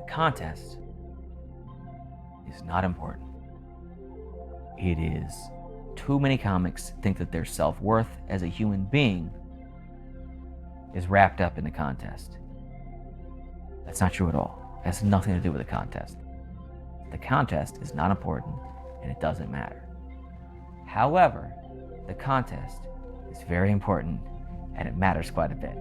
contest is not important. It is too many comics think that their self-worth as a human being is wrapped up in the contest. That's not true at all. It has nothing to do with the contest. The contest is not important and it doesn't matter. However, the contest is very important and it matters quite a bit.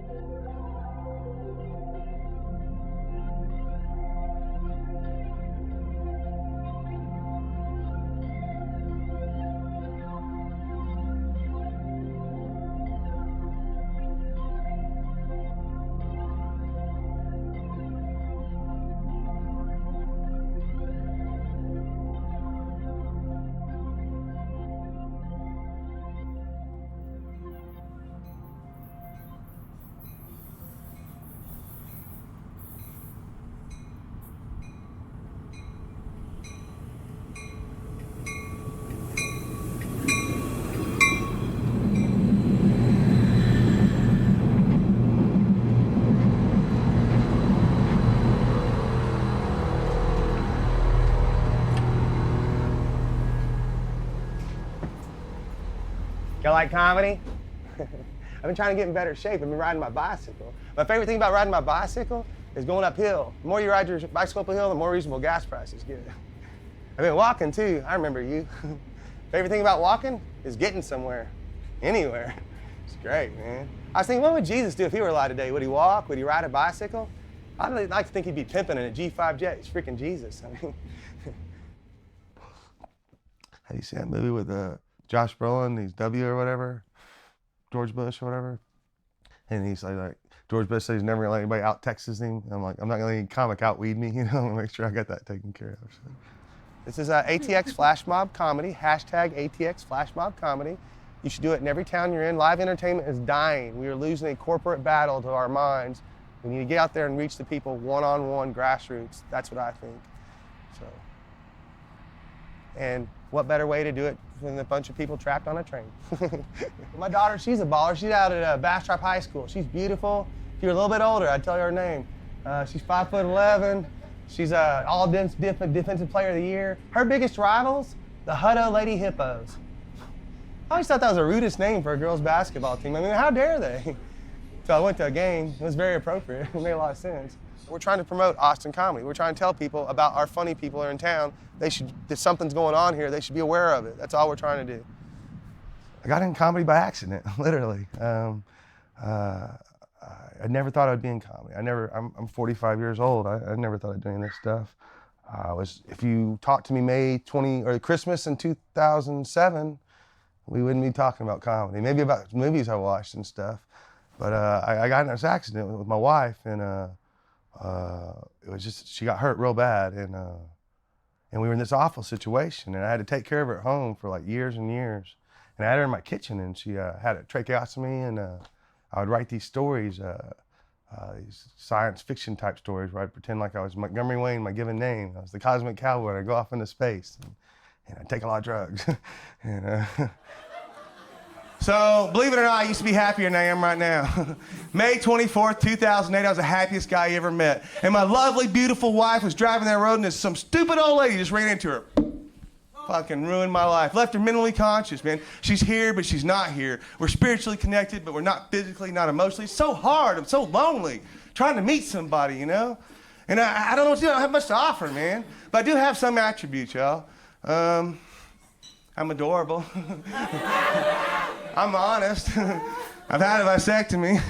Y'all like comedy? I've been trying to get in better shape. I've been riding my bicycle. My favorite thing about riding my bicycle is going uphill. The more you ride your bicycle uphill, the more reasonable gas prices get. I've been walking too. I remember you. Favorite thing about walking is getting somewhere, anywhere. It's great, man. I was thinking, what would Jesus do if he were alive today? Would he walk? Would he ride a bicycle? I'd really like to think he'd be pimping in a G5 jet. He's freaking Jesus. I mean, have you seen that movie with Josh Brolin? He's W or whatever, George Bush or whatever. And he's like George Bush said he's never gonna let anybody out Texas him. I'm like, I'm not gonna let any comic out weed me, you know, I'm gonna make sure I got that taken care of. So. This is ATX Flash Mob Comedy, hashtag ATX Flash Mob Comedy. You should do it in every town you're in. Live entertainment is dying. We are losing a corporate battle to our minds. We need to get out there and reach the people one-on-one, grassroots. That's what I think. So, and what better way to do it than a bunch of people trapped on a train? My daughter, she's a baller. She's out at Bastrop High School. She's beautiful. If you're a little bit older, I'd tell you her name. She's 5'11". She's all defensive player of the year. Her biggest rivals, the Hutto Lady Hippos. I always thought that was the rudest name for a girls' basketball team. I mean, how dare they? So I went to a game. It was very appropriate. It made a lot of sense. We're trying to promote Austin comedy. We're trying to tell people about our funny people are in town. If something's going on here, they should be aware of it. That's all we're trying to do. I got in comedy by accident, literally. I never thought I'd be in comedy. I'm 45 years old. I never thought I'd do any of this stuff. If you talked to me Christmas in 2007, we wouldn't be talking about comedy. Maybe about movies I watched and stuff. But I got in this accident with my wife, and it was just, she got hurt real bad, and we were in this awful situation, and I had to take care of her at home for like years and years. And I had her in my kitchen, and she had a tracheostomy, and I would write these stories, these science fiction type stories where I'd pretend like I was Montgomery Wayne, my given name. I was the cosmic cowboy, and I'd go off into space, and I'd take a lot of drugs. And, so, believe it or not, I used to be happier than I am right now. May 24th, 2008, I was the happiest guy you ever met. And my lovely, beautiful wife was driving that road, and some stupid old lady just ran into her. Fucking ruined my life. Left her mentally conscious, man. She's here, but she's not here. We're spiritually connected, but we're not physically, not emotionally. It's so hard. I'm so lonely trying to meet somebody, you know? And I don't know what to do. I don't have much to offer, man. But I do have some attributes, y'all. I'm adorable. I'm honest. I've had a vasectomy.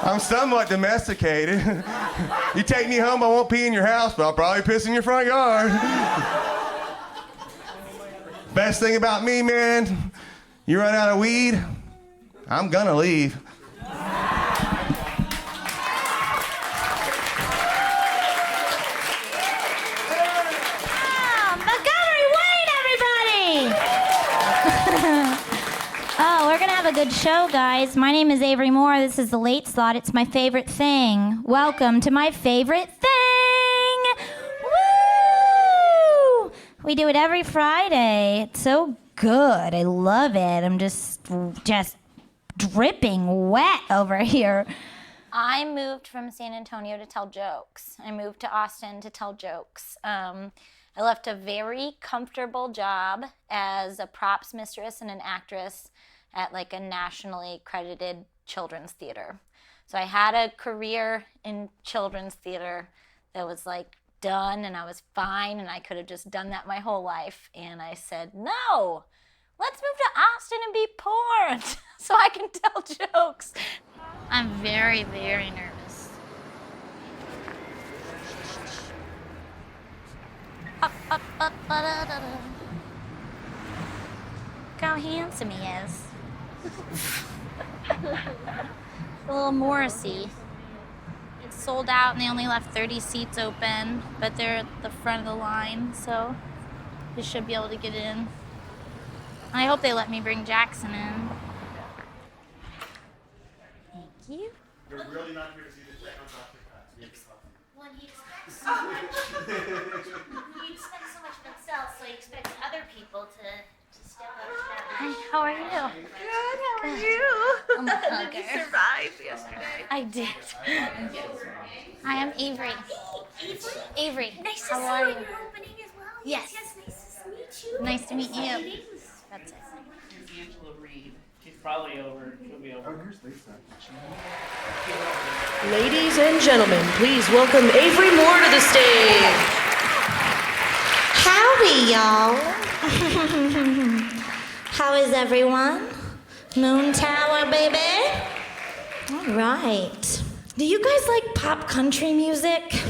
I'm somewhat domesticated. You take me home, I won't pee in your house, but I'll probably piss in your front yard. Best thing about me, man, you run out of weed, I'm gonna leave. A good show, guys. My name is Avery Moore. This is The Late Slot. It's my favorite thing. Welcome to my favorite thing. Woo! We do it every Friday. It's so good. I love it. I'm just dripping wet over here. I moved from San Antonio to tell jokes. I moved to Austin to tell jokes. I left a very comfortable job as a props mistress and an actress at like a nationally credited children's theater. So I had a career in children's theater that was like done, and I was fine, and I could have just done that my whole life. And I said, no, let's move to Austin and be poor so I can tell jokes. I'm very, very nervous. Up, up, up, da-da-da-da. Look how handsome he is. A little Morrissey. It's sold out and they only left 30 seats open, but they're at the front of the line, so they should be able to get in. I hope they let me bring Jackson in. Thank you. We're really not here to see the Techno Doctor Cut. Well, he expects so much. He expects so much of himself, so he expects other people to step up to that. Hi, how are you? Good, how are you? I'm a hugger. Did you survive yesterday? I did. Hi, I'm Avery. Hey, Avery. Avery. Nice to how see are you you? at your opening as well. Yes. Yes, nice to meet you. Nice to meet you. Meetings. That's it. Here's Angela Reed. She's probably over. She'll be over. Oh, here's Lisa. Ladies and gentlemen, please welcome Avery Moore to the stage. Howdy, y'all. How is everyone? Moon Tower, baby? All right. Do you guys like pop country music?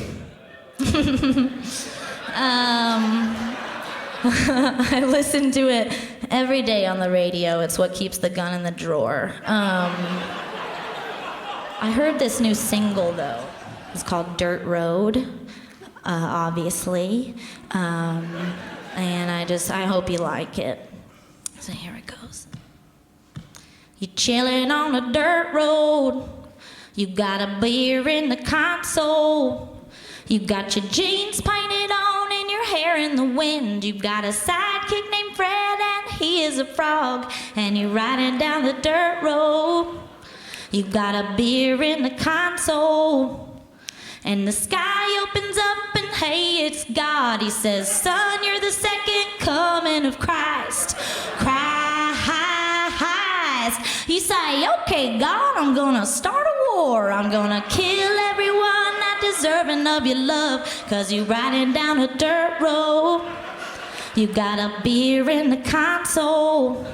I listen to it every day on the radio. It's what keeps the gun in the drawer. I heard this new single, though. It's called Dirt Road, obviously. And I hope you like it. So here it goes. You're chilling on a dirt road. You got a beer in the console. You got your jeans painted on and your hair in the wind. You got a sidekick named Fred and he is a frog. And you're riding down the dirt road. You got a beer in the console. And the sky opens up and hey, it's God. He says, son, you're the second coming of Christ. Christ. You say, okay, God, I'm gonna start a war. I'm gonna kill everyone not deserving of your love. Cause you're riding down a dirt road. You got a beer in the console.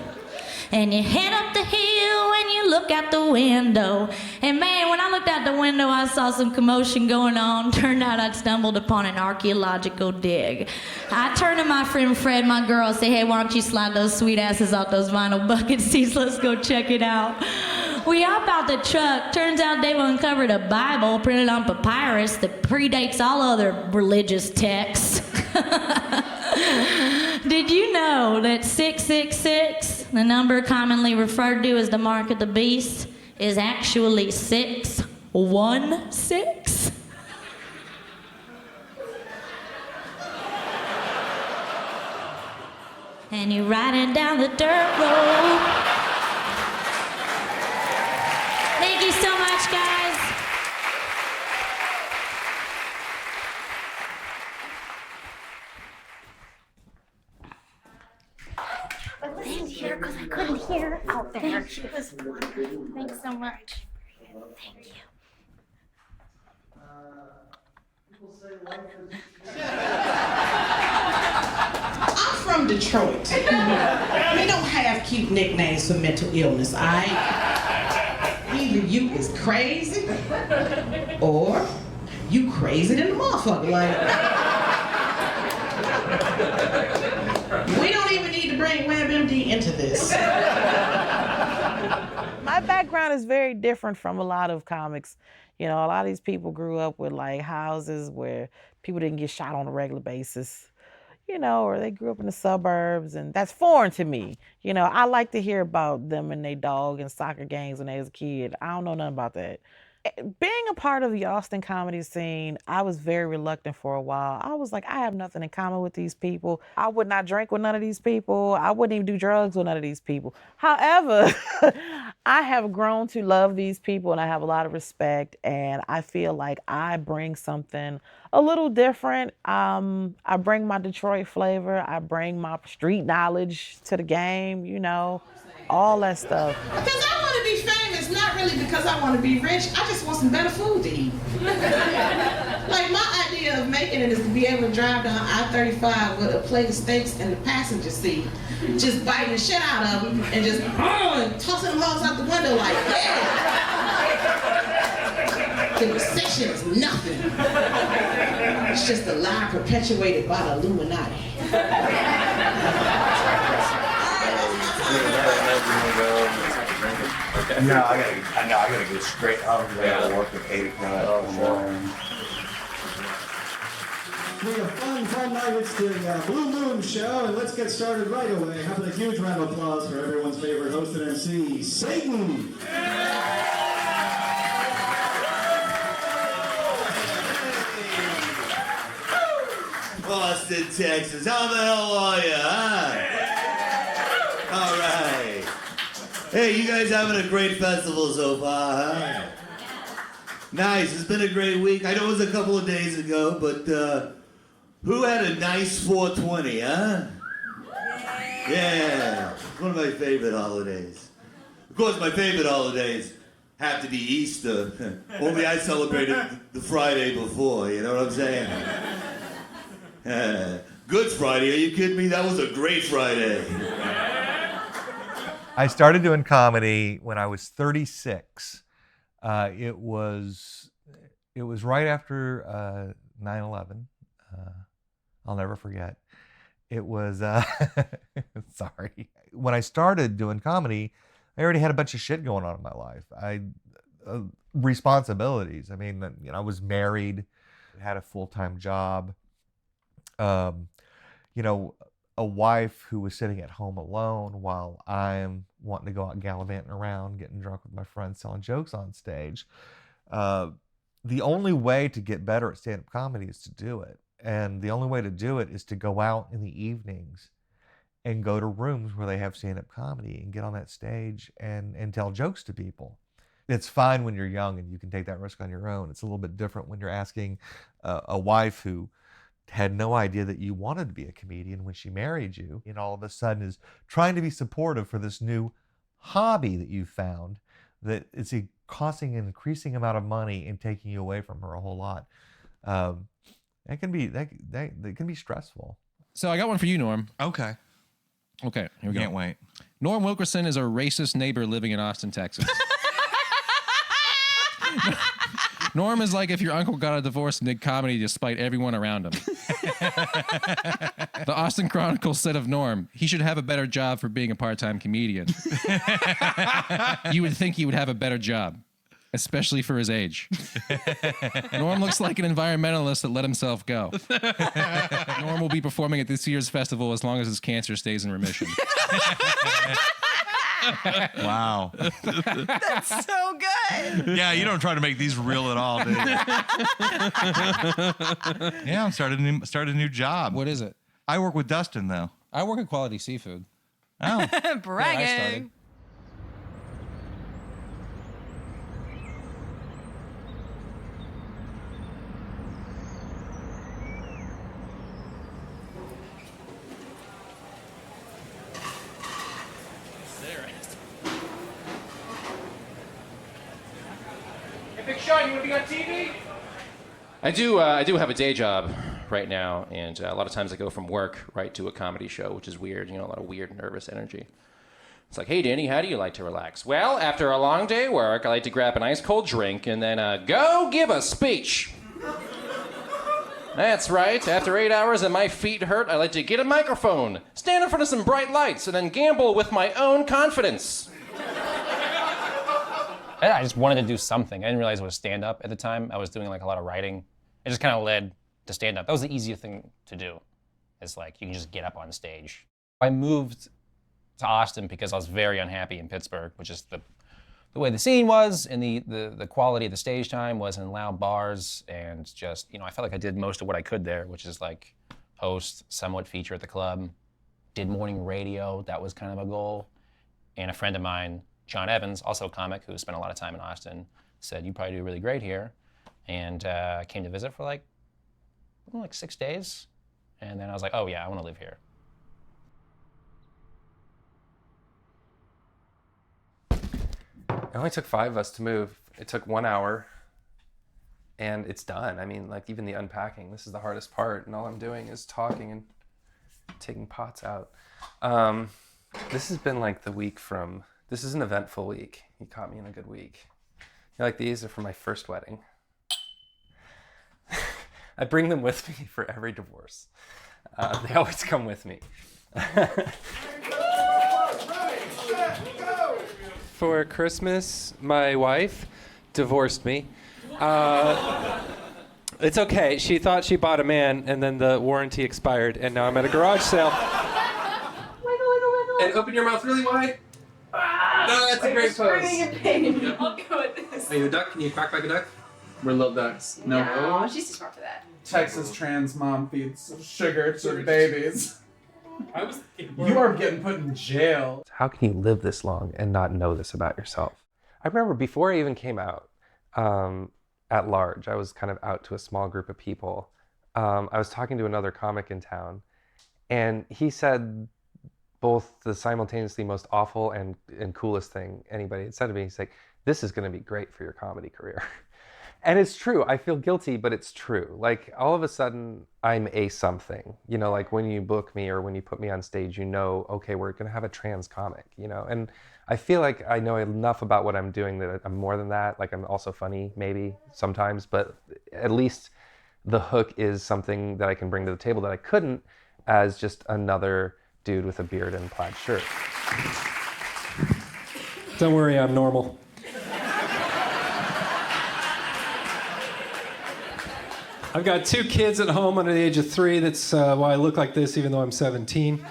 And you head up the hill and you look out the window. And man, when I looked out the window, I saw some commotion going on. Turned out I'd stumbled upon an archaeological dig. I turned to my friend Fred, my girl, and say, hey, why don't you slide those sweet asses off those vinyl bucket seats? Let's go check it out. We hop out the truck. Turns out they've uncovered a Bible printed on papyrus that predates all other religious texts. Did you know that 666, the number commonly referred to as the mark of the beast, is actually 616? And you're riding down the dirt road. Thank you so much, guys. I listened to her because I couldn't hear her out there. She was wonderful. Thanks so much. Thank you. I'm from Detroit. We don't have cute nicknames for mental illness, all right? Either you is crazy or you crazy than a motherfucker. Like, we don't even need to bring WebMD into this. My background is very different from a lot of comics. You know, a lot of these people grew up with like houses where people didn't get shot on a regular basis, you know, or they grew up in the suburbs, and that's foreign to me. You know, I like to hear about them and their dog and soccer games when they was a kid. I don't know nothing about that. being a part of the Austin comedy scene, I was very reluctant for a while. I was like, I have nothing in common with these people. I would not drink with none of these people. I wouldn't even do drugs with none of these people. However, I have grown to love these people and I have a lot of respect, and I feel like I bring something a little different. I bring my Detroit flavor. I bring my street knowledge to the game, you know, all that stuff. Because I want to be famous, not really because I want to be rich. I just want some better food to eat. Like, my idea of making it is to be able to drive down I-35 with a plate of steaks in the passenger seat, just biting the shit out of them and just and tossing them hoes out the window like, yeah. The recession is nothing. It's just a lie perpetuated by the Illuminati. No, I gotta go straight home. I gotta work at 8 o'clock in the morning. We have fun night. It's the Blue Moon Show, and let's get started right away. How about a huge round of applause for everyone's favorite host and MC, Satan. Austin, Texas. How the hell are you, huh? All right. Hey, you guys having a great festival so far, huh? Nice. It's been a great week. I know it was a couple of days ago, but who had a nice 420, huh? Yeah. It's one of my favorite holidays. Of course, my favorite holidays have to be Easter. Only I celebrated the Friday before, you know what I'm saying? Good Friday, are you kidding me? That was a great Friday. I started doing comedy when I was 36. It was right after 9/11. I'll never forget. It was, sorry. When I started doing comedy, I already had a bunch of shit going on in my life. Responsibilities. I mean, you know, I was married, had a full-time job. You know, a wife who was sitting at home alone while I'm wanting to go out gallivanting around, getting drunk with my friends, selling jokes on stage. The only way to get better at stand-up comedy is to do it. And the only way to do it is to go out in the evenings and go to rooms where they have stand-up comedy and get on that stage and tell jokes to people. It's fine when you're young and you can take that risk on your own. It's a little bit different when you're asking a wife who had no idea that you wanted to be a comedian when she married you, and all of a sudden is trying to be supportive for this new hobby that you found that it's costing an increasing amount of money and taking you away from her a whole lot. That can be stressful. So I got one for you, Norm. Okay, here we go. Can't wait. Norm Wilkerson is a racist neighbor living in Austin, Texas. Norm is like if your uncle got a divorce and did comedy despite everyone around him. The Austin Chronicle said of Norm, he should have a better job for being a part-time comedian. You would think he would have a better job, especially for his age. Norm looks like an environmentalist that let himself go. Norm will be performing at this year's festival as long as his cancer stays in remission. Wow. That's so good. Yeah, you don't try to make these real at all, do you? Yeah, I'm started a new job. What is it? I work with Dustin, though. I work at Quality Seafood. Oh. Bragging. Yeah, I started. Big Sean, you want to be on TV? I do have a day job right now, and a lot of times I go from work right to a comedy show, which is weird. You know, a lot of weird, nervous energy. It's like, hey, Danny, how do you like to relax? Well, after a long day of work, I like to grab an ice cold drink and then go give a speech. That's right. After 8 hours and my feet hurt, I like to get a microphone, stand in front of some bright lights, and then gamble with my own confidence. I just wanted to do something. I didn't realize it was stand-up at the time. I was doing like a lot of writing. It just kind of led to stand-up. That was the easiest thing to do. It's like, you can just get up on stage. I moved to Austin because I was very unhappy in Pittsburgh, which is the the way the scene was and the quality of the stage time was in loud bars, and just, I felt like I did most of what I could there, which is like host, somewhat feature at the club, did morning radio, that was kind of a goal. And a friend of mine, John Evans, also a comic who spent a lot of time in Austin, said, "You probably do really great here." And I came to visit for like 6 days. And then I was like, oh yeah, I want to live here. It only took 5 of us to move. It took 1 hour, and it's done. I mean, like, even the unpacking, this is the hardest part, and all I'm doing is talking and taking pots out. This has been like the week from, this is an eventful week. You caught me in a good week. Like, these are from my first wedding. I bring them with me for every divorce. They always come with me. For Christmas, my wife divorced me. It's okay. She thought she bought a man, and then the warranty expired, and now I'm at a garage sale. And open your mouth really wide. No, that's a great pose. Yep. I'll go with this. Are you a duck? Can you quack like a duck? We're little ducks. No. She's too smart for that. Texas trans mom feeds sugar to babies. You are getting put in jail. How can you live this long and not know this about yourself? I remember before I even came out at large, I was kind of out to a small group of people. I was talking to another comic in town, and he said both the simultaneously most awful and coolest thing anybody had said to me. He's like, "This is going to be great for your comedy career." And it's true. I feel guilty, but it's true. Like, all of a sudden, I'm a something. Like when you book me or when you put me on stage, okay, we're going to have a trans comic, And I feel like I know enough about what I'm doing that I'm more than that. Like, I'm also funny, maybe, sometimes. But at least the hook is something that I can bring to the table that I couldn't as just another dude with a beard and plaid shirt. Don't worry, I'm normal. I've got 2 kids at home under the age of 3. That's why I look like this, even though I'm 17.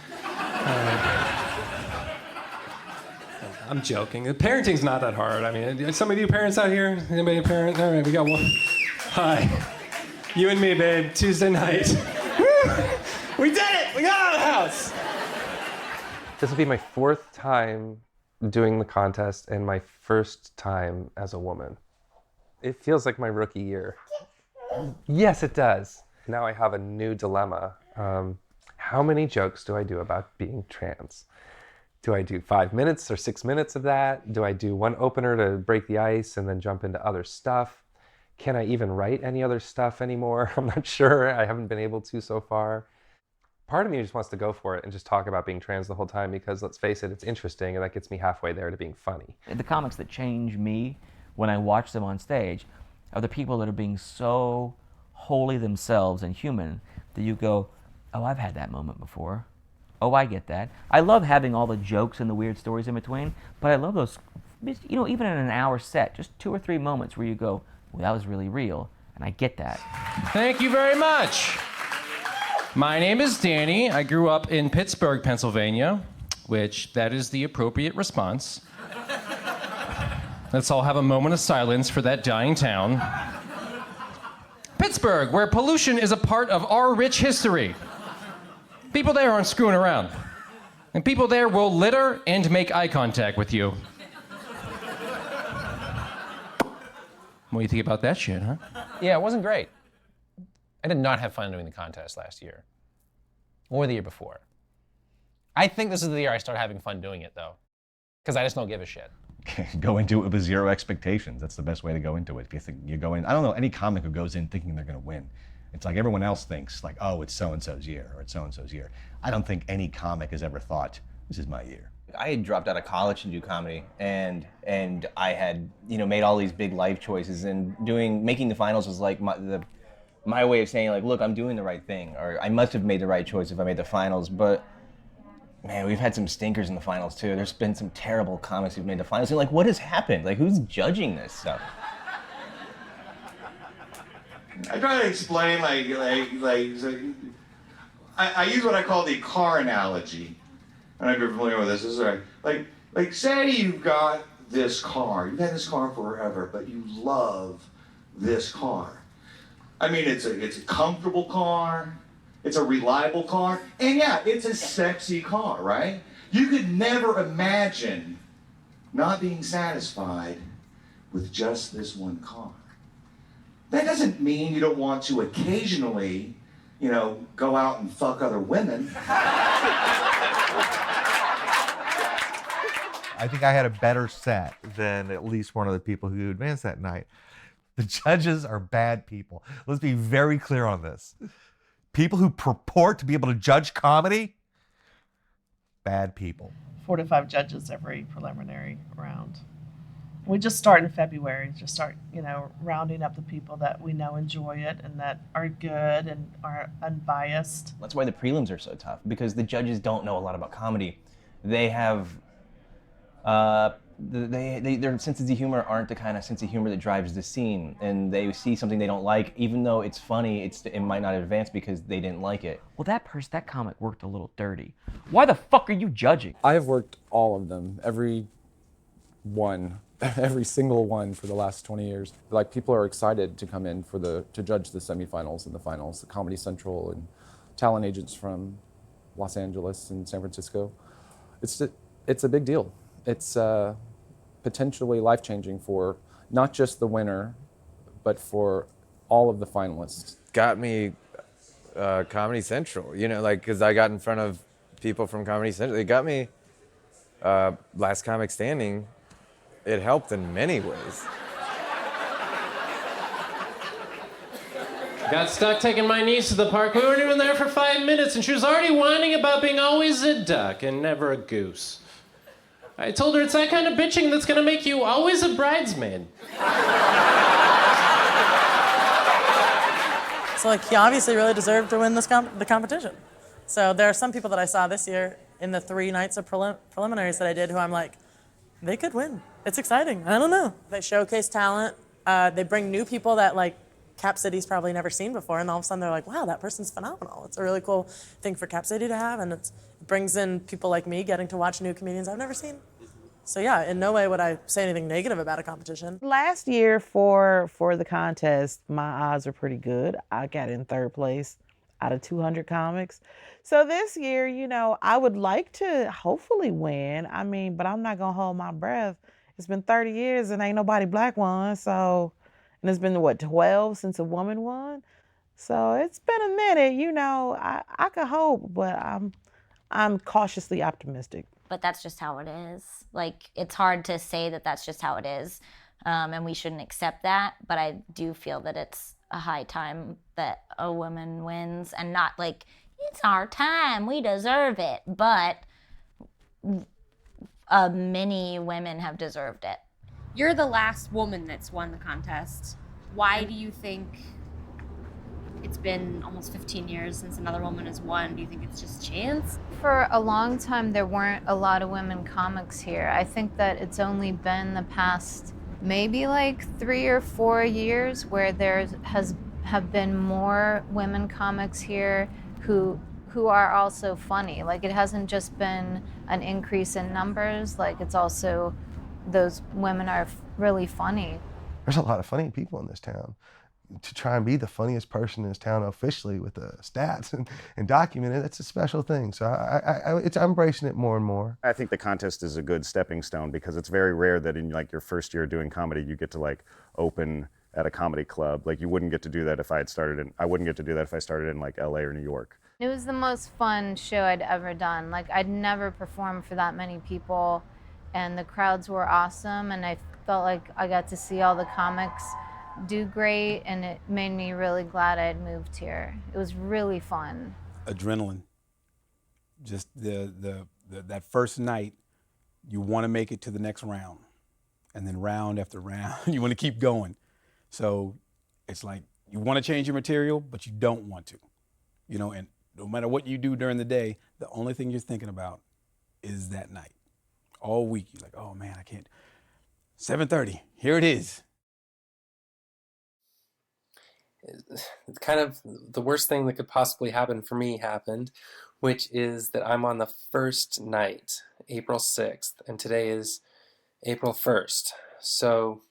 I'm joking. Parenting's not that hard. I mean, some of you parents out here? Anybody a parent? All right, we got one. Hi. You and me, babe. Tuesday night. We did it! We got out of the house! This will be my 4th time doing the contest and my first time as a woman. It feels like my rookie year. Yes, it does. Now I have a new dilemma. How many jokes do I do about being trans? Do I do 5 minutes or 6 minutes of that? Do I do one opener to break the ice and then jump into other stuff? Can I even write any other stuff anymore? I'm not sure. I haven't been able to so far. Part of me just wants to go for it and just talk about being trans the whole time because, let's face it, it's interesting and that gets me halfway there to being funny. The comics that change me when I watch them on stage are the people that are being so wholly themselves and human that you go, oh, I've had that moment before. Oh, I get that. I love having all the jokes and the weird stories in between, but I love those, even in an hour set, just 2 or 3 moments where you go, well, that was really real, and I get that. Thank you very much. My name is Danny. I grew up in Pittsburgh, Pennsylvania, which that is the appropriate response. Let's all have a moment of silence for that dying town. Pittsburgh, where pollution is a part of our rich history. People there aren't screwing around. And people there will litter and make eye contact with you. What do you think about that shit, huh? Yeah, it wasn't great. I did not have fun doing the contest last year. Or the year before. I think this is the year I started having fun doing it, though. Because I just don't give a shit. Go into it with 0 expectations. That's the best way to go into it. If you think you go in, I don't know any comic who goes in thinking they're going to win. It's like everyone else thinks, like, oh, it's so-and-so's year, or it's so-and-so's year. I don't think any comic has ever thought, this is my year. I had dropped out of college to do comedy, and I had made all these big life choices, and making the finals was like my way of saying, like, look, I'm doing the right thing, or I must have made the right choice if I made the finals. But man, we've had some stinkers in the finals too. There's been some terrible comics who've made the finals. You're like, what has happened? Like, who's judging this stuff? I try to explain, I use what I call the car analogy. I don't know if you're familiar with this. This is right. Like, say you've got this car. You've had this car forever, but you love this car. I mean, it's a comfortable car, it's a reliable car, and yeah, it's a sexy car, right? You could never imagine not being satisfied with just this one car. That doesn't mean you don't want to occasionally, go out and fuck other women. I think I had a better set than at least one of the people who advanced that night. The judges are bad people. Let's be very clear on this. People who purport to be able to judge comedy, bad people. 4 to 5 judges every preliminary round. We just start in February, rounding up the people that we know enjoy it and that are good and are unbiased. That's why the prelims are so tough, because the judges don't know a lot about comedy. They have, their senses of humor aren't the kind of sense of humor that drives the scene, and they see something they don't like, even though it's funny, it might not advance because they didn't like it. Well, that comic worked a little dirty. Why the fuck are you judging? I have worked all of them, every single one for the last 20 years. Like, people are excited to come in to judge the semifinals and the finals, the Comedy Central and talent agents from Los Angeles and San Francisco. It's a big deal. It's potentially life-changing for not just the winner, but for all of the finalists. Got me Comedy Central, because I got in front of people from Comedy Central. It got me Last Comic Standing. It helped in many ways. Got stuck taking my niece to the park. We weren't even there for 5 minutes, and she was already whining about being always a duck and never a goose. I told her it's that kind of bitching that's gonna make you always a bridesmaid. So, he obviously really deserved to win the competition. So there are some people that I saw this year in the 3 nights of preliminaries that I did who I'm like, they could win. It's exciting. I don't know. They showcase talent. They bring new people that Cap City's probably never seen before, and all of a sudden they're like, wow, that person's phenomenal. It's a really cool thing for Cap City to have, and it brings in people like me getting to watch new comedians I've never seen. So yeah, in no way would I say anything negative about a competition. Last year for the contest, my odds were pretty good. I got in 3rd place out of 200 comics. So this year, I would like to hopefully win. But I'm not gonna hold my breath. It's been 30 years and ain't nobody black won. So, and it's been 12 since a woman won. So it's been a minute. I could hope, but I'm cautiously optimistic. But that's just how it is. It's hard to say that that's just how it is, and we shouldn't accept that. But I do feel that it's a high time that a woman wins, and not it's our time, we deserve it. But many women have deserved it. You're the last woman that's won the contest. Why do you think it's been almost 15 years since another woman has won? Do you think it's just chance? For a long time, there weren't a lot of women comics here. I think that it's only been the past maybe 3 or 4 years where there have been more women comics here who are also funny. It hasn't just been an increase in numbers, it's also those women are really funny. There's a lot of funny people in this town. To try and be the funniest person in this town officially with the stats and document it, that's a special thing. So I'm embracing it more and more. I think the contest is a good stepping stone because it's very rare that in your first year doing comedy, you get to open at a comedy club. You wouldn't get to do that if I wouldn't get to do that if I started in LA or New York. It was the most fun show I'd ever done. I'd never performed for that many people, and the crowds were awesome, and I felt like I got to see all the comics do great, and it made me really glad I had moved here. It was really fun. Adrenaline. Just that first night, you want to make it to the next round, and then round after round, you want to keep going. So it's you want to change your material, but you don't want to, and no matter what you do during the day, the only thing you're thinking about is that night. All week, you're like, oh man, I can't. 7:30, here it is. It's kind of the worst thing that could possibly happen for me happened, which is that I'm on the first night, April 6th, and today is April 1st. So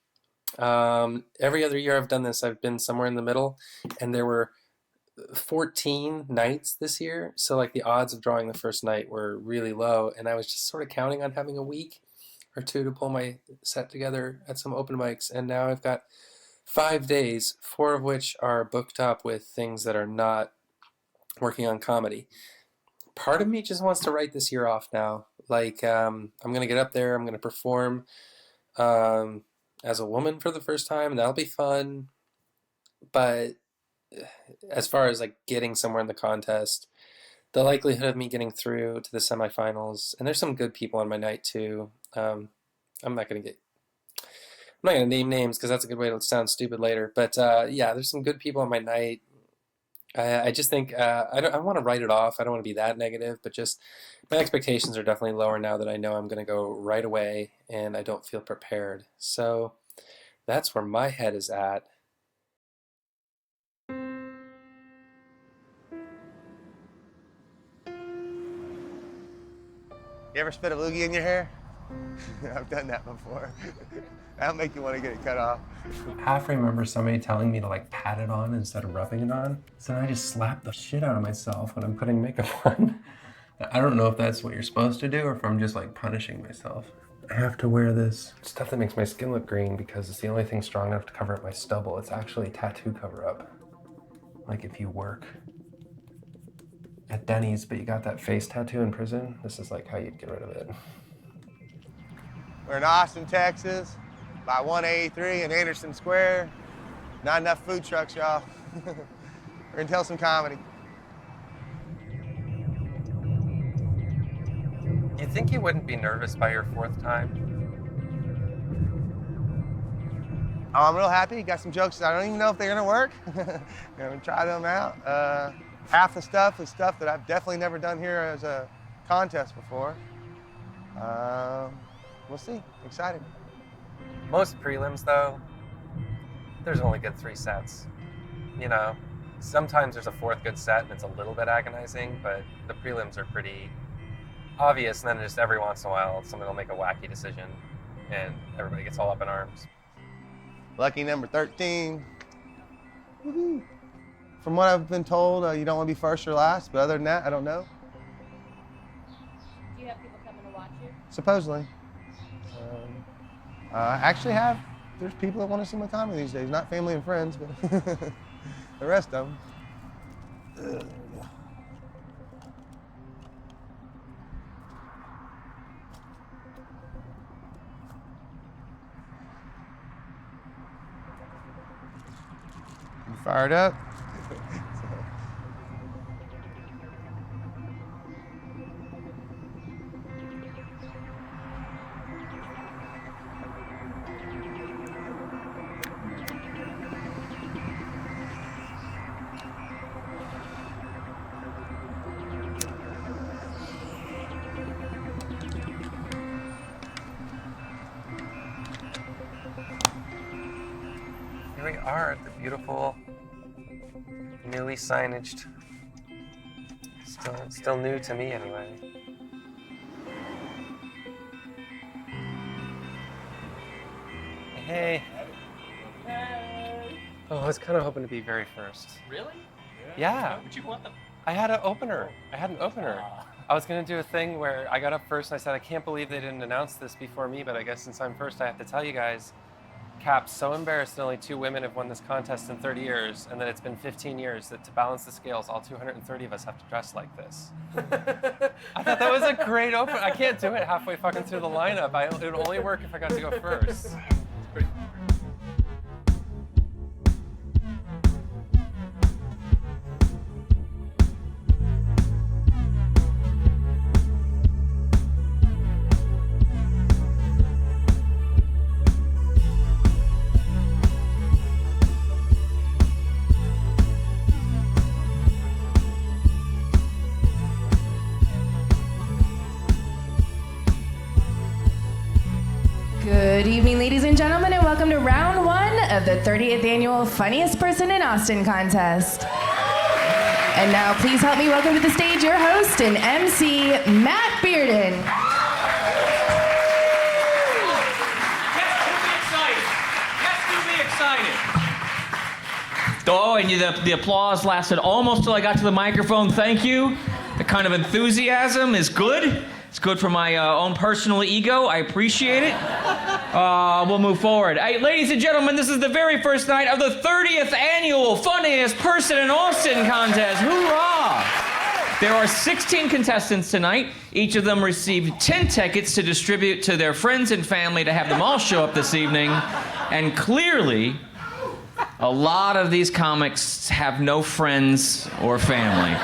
every other year I've done this, I've been somewhere in the middle, and there were 14 nights this year. So like the odds of drawing the first night were really low, and I was just sort of counting on having a week or two to pull my set together at some open mics, and now I've got 5 days, 4 of which are booked up with things that are not working on comedy. Part of me just wants to write this year off now. Like, I'm going to get up there, I'm going to perform as a woman for the first time, and that'll be fun. But as far as like getting somewhere in the contest, the likelihood of me getting through to the semifinals, and there's some good people on my night too. I'm not going to name names because that's a good way to sound stupid later. But yeah, there's some good people on my night. I just think I want to write it off. I don't want to be that negative, but just my expectations are definitely lower now that I know I'm going to go right away and I don't feel prepared. So that's where my head is at. You ever spit a loogie in your hair? I've done that before. That'll make you want to get it cut off. Half remember somebody telling me to like pat it on instead of rubbing it on. So then I just slap the shit out of myself when I'm putting makeup on. I don't know if that's what you're supposed to do or if I'm just like punishing myself. I have to wear this stuff that makes my skin look green because it's the only thing strong enough to cover up my stubble. It's actually a tattoo cover up. Like if you work at Denny's, but you got that face tattoo in prison, this is like how you'd get rid of it. We're in Austin, Texas, by 183 in Anderson Square. Not enough food trucks, y'all. We're gonna tell some comedy. You think you wouldn't be nervous by your 4th time? Oh, I'm real happy. Got some jokes. I don't even know if they're gonna work. Gonna try them out. Half the stuff is stuff that I've definitely never done here as a contest before. We'll see. Excited. Most prelims, though, there's only good 3 sets. You know, sometimes there's a 4th good set and it's a little bit agonizing, but the prelims are pretty obvious, and then just every once in a while somebody will make a wacky decision and everybody gets all up in arms. Lucky number 13. Woohoo. From what I've been told, you don't want to be first or last, but other than that, I don't know. Do you have people coming to watch you? Supposedly. I actually there's people that want to see my comedy these days. Not family and friends, but the rest of them. You fired up? Here we are at the beautiful, newly signaged, still new to me anyway. Hey. Oh, I was kind of hoping to be very first. Really? Yeah. Would you want them? I had an opener. I was gonna do a thing where I got up first and I said, I can't believe they didn't announce this before me, but I guess since I'm first, I have to tell you guys, Cap's so embarrassed that only 2 women have won this contest in 30 years, and that it's been 15 years, that to balance the scales, all 230 of us have to dress like this. I thought that was a great opener. I can't do it halfway fucking through the lineup. It would only work if I got to go first. Good evening, ladies and gentlemen, and welcome to round 1 of the 30th annual Funniest Person in Austin contest. And now please help me welcome to the stage your host and MC, Matt Bearden. Oh, and the applause lasted almost till I got to the microphone. Thank you. The kind of enthusiasm is good. It's good for my own personal ego. I appreciate it. We'll move forward. Hey, ladies and gentlemen, this is the very first night of the 30th annual Funniest Person in Austin contest. Hoorah! There are 16 contestants tonight. Each of them received 10 tickets to distribute to their friends and family to have them all show up this evening. And clearly, a lot of these comics have no friends or family.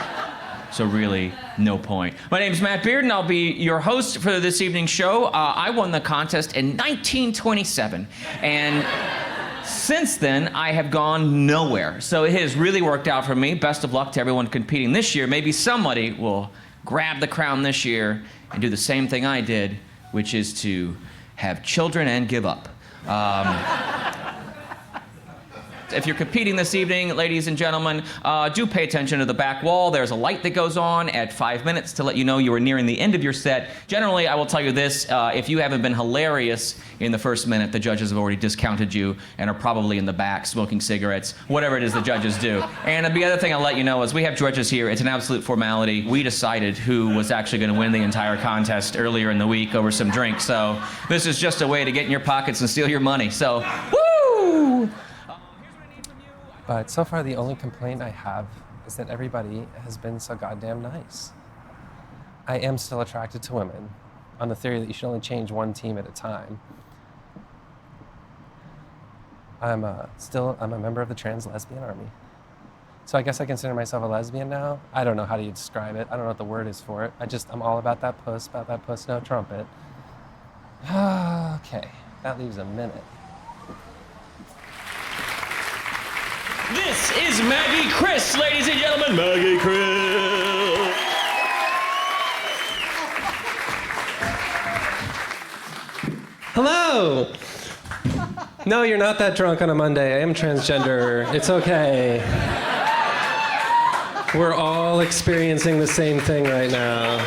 So really, no point. My name's Matt Beard, and I'll be your host for this evening's show. I won the contest in 1927, and since then, I have gone nowhere. So it has really worked out for me. Best of luck to everyone competing this year. Maybe somebody will grab the crown this year and do the same thing I did, which is to have children and give up. If you're competing this evening, ladies and gentlemen, do pay attention to the back wall. There's a light that goes on at 5 minutes to let you know you are nearing the end of your set. Generally, I will tell you this, if you haven't been hilarious in the first minute, the judges have already discounted you and are probably in the back smoking cigarettes, whatever it is the judges do. And the other thing I'll let you know is we have judges here. It's an absolute formality. We decided who was actually going to win the entire contest earlier in the week over some drinks. So this is just a way to get in your pockets and steal your money. So, woo! But so far, the only complaint I have is that everybody has been so goddamn nice. I am still attracted to women, on the theory that you should only change one team at a time. I'm a member of the Trans Lesbian Army. So I guess I consider myself a lesbian now. I don't know how do you describe it. I don't know what the word is for it. I'm all about that puss, no trumpet. Okay, that leaves a minute. This is Maggie Chris, ladies and gentlemen. Maggie Chris. Hello. No, you're not that drunk on a Monday. I am transgender. It's okay. We're all experiencing the same thing right now.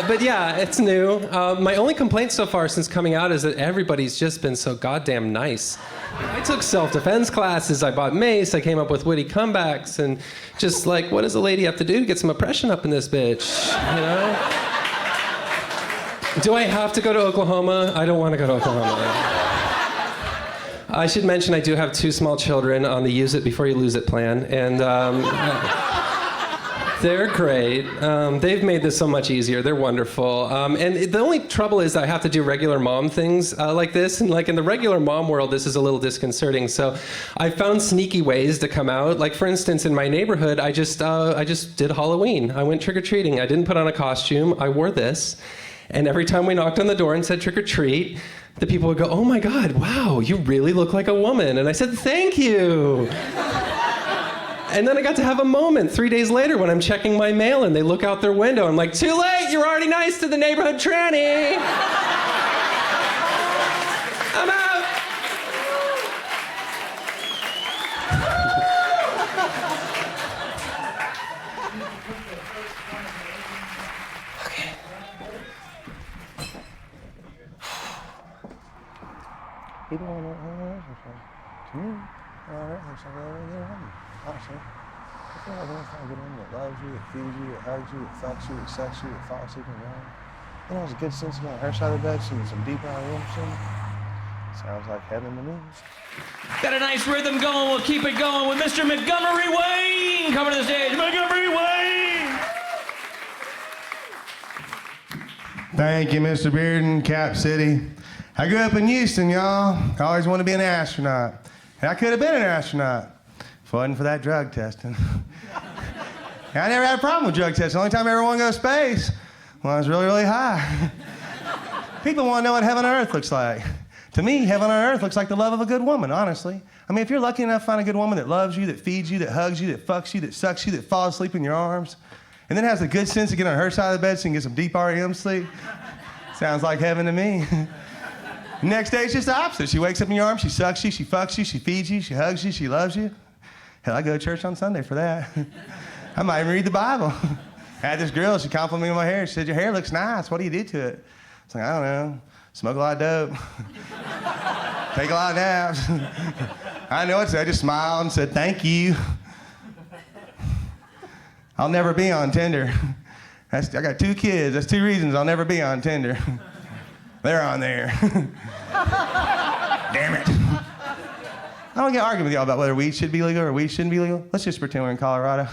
But yeah, it's new. My only complaint so far since coming out is that everybody's just been so goddamn nice. I took self-defense classes, I bought mace, I came up with witty comebacks, and just like, what does a lady have to do to get some oppression up in this bitch, you know? Do I have to go to Oklahoma? I don't want to go to Oklahoma. I should mention I do have 2 small children on the use it before you lose it plan, and they're great. They've made this so much easier. They're wonderful. And the only trouble is I have to do regular mom things like this. And like in the regular mom world, this is a little disconcerting. So I found sneaky ways to come out. Like for instance, in my neighborhood, I just did Halloween. I went trick-or-treating. I didn't put on a costume. I wore this. And every time we knocked on the door and said trick-or-treat, the people would go, "Oh my God, wow, you really look like a woman." And I said, "Thank you." And then I got to have a moment 3 days later when I'm checking my mail and they look out their window. I'm like, "Too late, you're already nice to the neighborhood tranny." I'm out. Okay. People want to me. Honestly, I feel like when I find a good woman that loves you, that feeds you, that hugs you, that fucks you, that sucks you, that falls asleep around, you know, there's a good sense about her side of the bed, some deeper emotion. Sounds like heaven to me. Got a nice rhythm going. We'll keep it going with Mr. Montgomery Wayne coming to the stage. Montgomery Wayne! Thank you, Mr. Bearden, Cap City. I grew up in Houston, y'all. I always wanted to be an astronaut. And I could have been an astronaut if it wasn't for that drug testing. I never had a problem with drug testing. The only time I ever wanted to go to space when I was really, really high. People want to know what heaven on earth looks like. To me, heaven on earth looks like the love of a good woman, honestly. I mean, if you're lucky enough to find a good woman that loves you, that feeds you, that hugs you, that fucks you, that sucks you, that falls asleep in your arms, and then has the good sense to get on her side of the bed so you can get some deep REM sleep, sounds like heaven to me. Next day, it's just the opposite. She wakes up in your arms, she sucks you, she fucks you, she feeds you, she hugs you, she loves you. Hell, I go to church on Sunday for that. I might even read the Bible. I had this girl, she complimented me on my hair. She said, "Your hair looks nice. What do you do to it?" I was like, "I don't know. Smoke a lot of dope." Take a lot of naps. I know it. I just smiled and said, thank you. I'll never be on Tinder. I got 2 kids. That's 2 reasons I'll never be on Tinder. They're on there. Damn it. I don't get arguing with y'all about whether weed should be legal or weed shouldn't be legal. Let's just pretend we're in Colorado.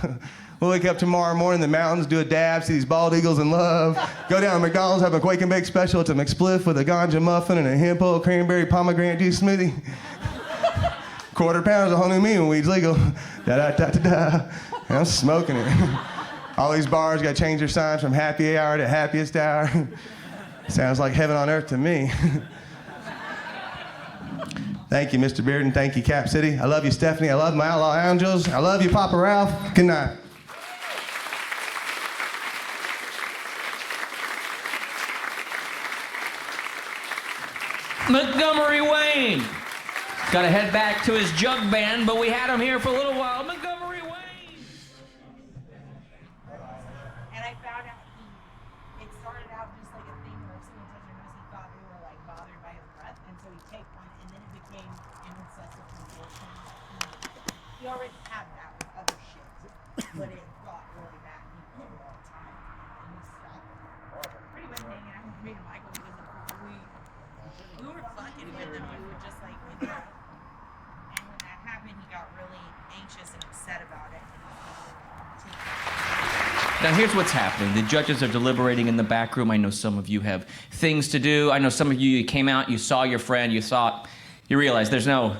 We'll wake up tomorrow morning in the mountains, do a dab, see these bald eagles in love, go down to McDonald's, have a Quake and Bake special. It's a McSpliff with a ganja muffin and a hemp oil cranberry pomegranate juice smoothie. $1/4 pound is a whole new me when weed's legal. Da-da-da-da-da. And I'm smoking it. All these bars got to change their signs from happy hour to happiest hour. Sounds like heaven on earth to me. Thank you, Mr. Bearden. Thank you, Cap City. I love you, Stephanie. I love my Outlaw Angels. I love you, Papa Ralph. Good night. Montgomery Wayne. Got to head back to his jug band, but we had him here for a little while. Montgomery Wayne. And I found out it started out just like a thing where if someone touched your nose, he thought they were like bothered by his breath, and so he'd take one, and then it became an obsessive compulsion. He already had that with other shit, but it got really bad. He did it all the time, and he stopped. Pretty much hanging out with me and Michael because we were fucking with him, and we were just like in that. And when that happened, he got really anxious and upset about it. Now here's what's happening. The judges are deliberating in the back room. I know some of you have things to do. I know some of you came out, you saw your friend, you realize there's no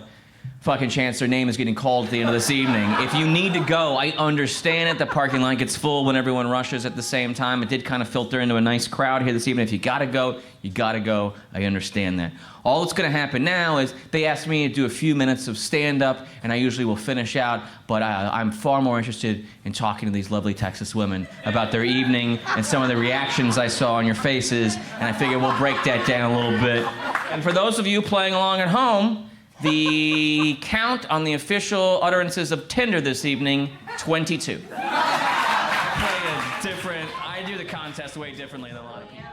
fucking chance their name is getting called at the end of this evening. If you need to go, I understand it. The parking lot gets full when everyone rushes at the same time. It did kind of filter into a nice crowd here this evening. If you gotta go, you gotta go. I understand that. All that's gonna happen now is they asked me to do a few minutes of stand-up, and I usually will finish out, but I'm far more interested in talking to these lovely Texas women about their evening and some of the reactions I saw on your faces, and I figure we'll break that down a little bit. And for those of you playing along at home, the count on the official utterances of Tinder this evening, 22. I do the contest way differently than a lot of people.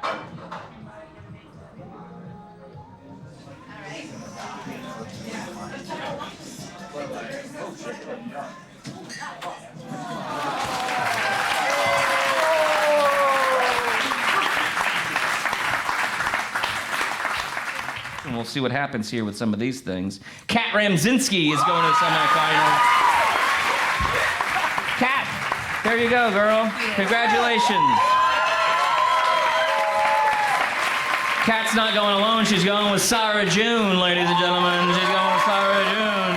And we'll see what happens here with some of these things. Kat Ramzinski is going to the semifinals. Kat, there you go, girl. Congratulations. Kat's not going alone. She's going with Sarah June, ladies and gentlemen. She's going with Sarah June.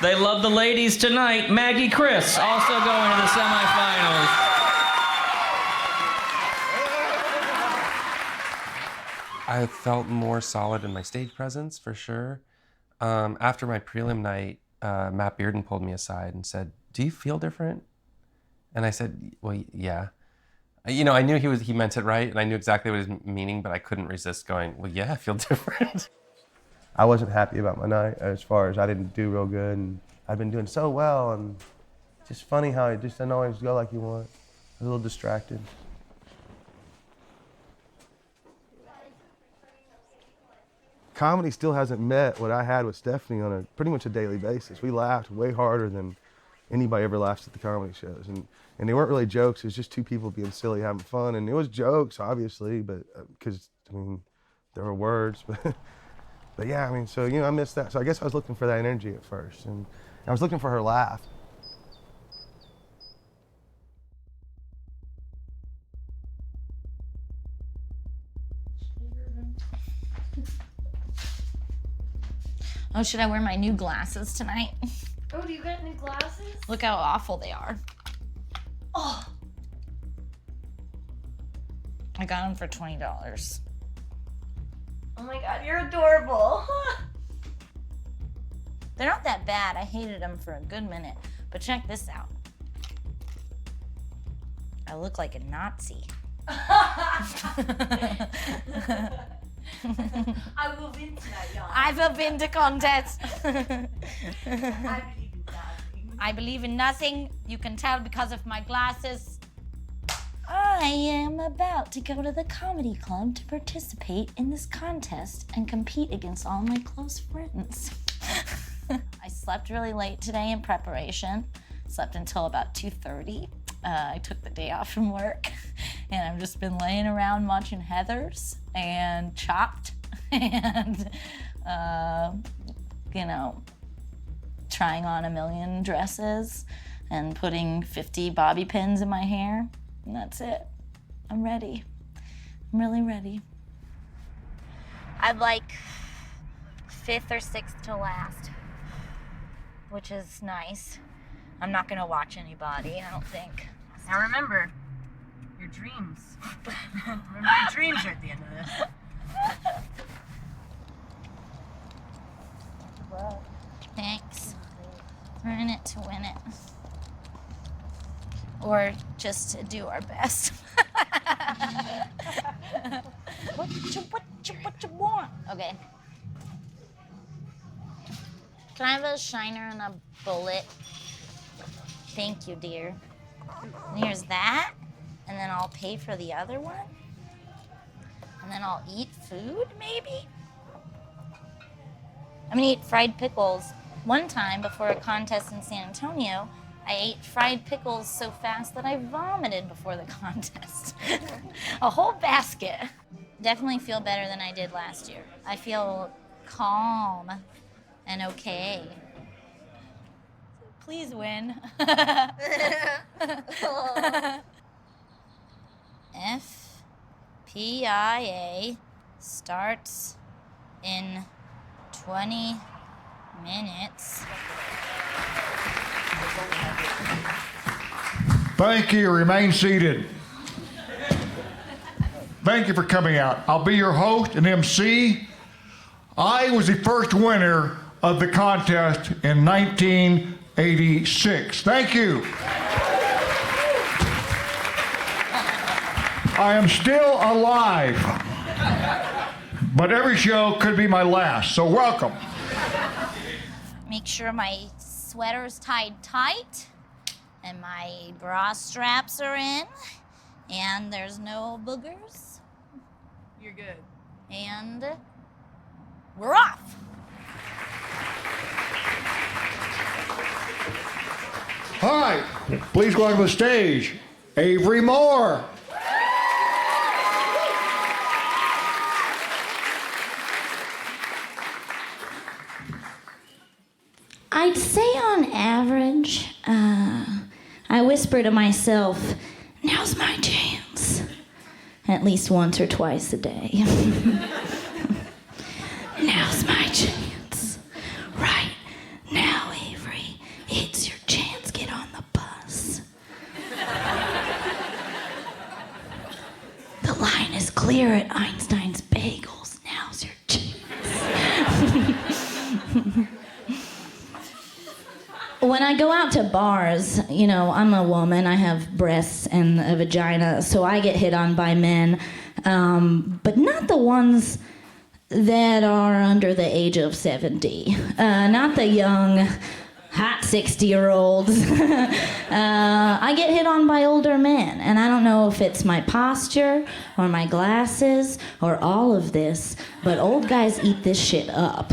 They love the ladies tonight. Maggie Chris also going to the semifinals. I felt more solid in my stage presence, for sure. After my prelim night, Matt Bearden pulled me aside and said, "Do you feel different?" And I said, "Well, yeah." You know, I knew he meant it right, and I knew exactly what he was meaning, but I couldn't resist going, "Well, yeah, I feel different." I wasn't happy about my night as far as I didn't do real good, and I've been doing so well, and it's just funny how it just doesn't always go like you want. I was a little distracted. Comedy still hasn't met what I had with Stephanie on a pretty much a daily basis. We laughed way harder than anybody ever laughs at the comedy shows. And they weren't really jokes, it was just two people being silly, having fun. And it was jokes, obviously, but because, I mean, there were words. But yeah, I mean, so, you know, I missed that. So I guess I was looking for that energy at first. And I was looking for her laugh. Oh, should I wear my new glasses tonight? Oh, do you got new glasses? Look how awful they are. Oh. I got them for $20. Oh my God, you're adorable. They're not that bad. I hated them for a good minute. But check this out. I look like a Nazi. I will win tonight, y'all. I will win the contest. I believe in nothing. I believe in nothing. You can tell because of my glasses. I am about to go to the comedy club to participate in this contest and compete against all my close friends. I slept really late today in preparation. Slept until about 2:30. I took the day off from work, and I've just been laying around watching Heathers and Chopped and, trying on a million dresses and putting 50 bobby pins in my hair. And that's it. I'm ready. I'm really ready. I'd like 5th or 6th to last, which is nice. I'm not gonna watch anybody, I don't think. Now remember, your dreams. Remember your dreams are at the end of this. Thanks. We're in it to win it. Or just to do our best. What you want? Okay. Can I have a shiner and a bullet? Thank you, dear. And here's that. And then I'll pay for the other one. And then I'll eat food, maybe? I'm gonna eat fried pickles. One time before a contest in San Antonio, I ate fried pickles so fast that I vomited before the contest. A whole basket. Definitely feel better than I did last year. I feel calm and okay. Please win. FPIA starts in 20 minutes. Thank you. Remain seated. Thank you for coming out. I'll be your host and MC. I was the first winner of the contest in 1986. Thank you. I am still alive, but every show could be my last, so welcome. Make sure my sweater's tied tight and my bra straps are in and there's no boogers. You're good. And we're off. Hi, please welcome to the stage, Avery Moore. I'd say on average, I whisper to myself, now's my chance, at least once or twice a day. Now's my chance. Right now, Avery, it's your chance. Get on the bus. The line is clear at Einstein's Bagels. Now's your chance. When I go out to bars, I'm a woman, I have breasts and a vagina, so I get hit on by men, but not the ones that are under the age of 70, not the young, hot 60-year-olds. I get hit on by older men, and I don't know if it's my posture or my glasses or all of this, but old guys eat this shit up.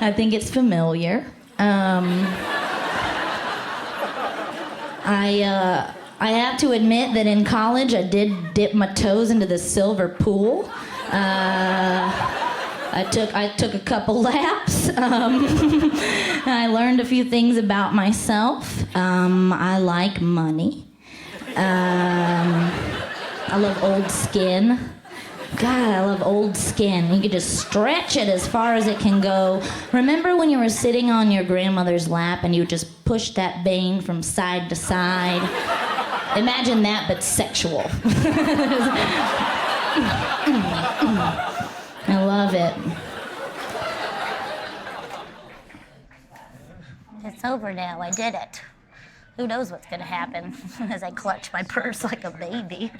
I think it's familiar. I have to admit that in college I did dip my toes into the silver pool. I took a couple laps. I learned a few things about myself. I like money. I love old skin. God, I love old skin. You can just stretch it as far as it can go. Remember when you were sitting on your grandmother's lap and you would just push that vein from side to side? Imagine that, but sexual. I love it. It's over now. I did it. Who knows what's gonna happen as I clutch my purse like a baby.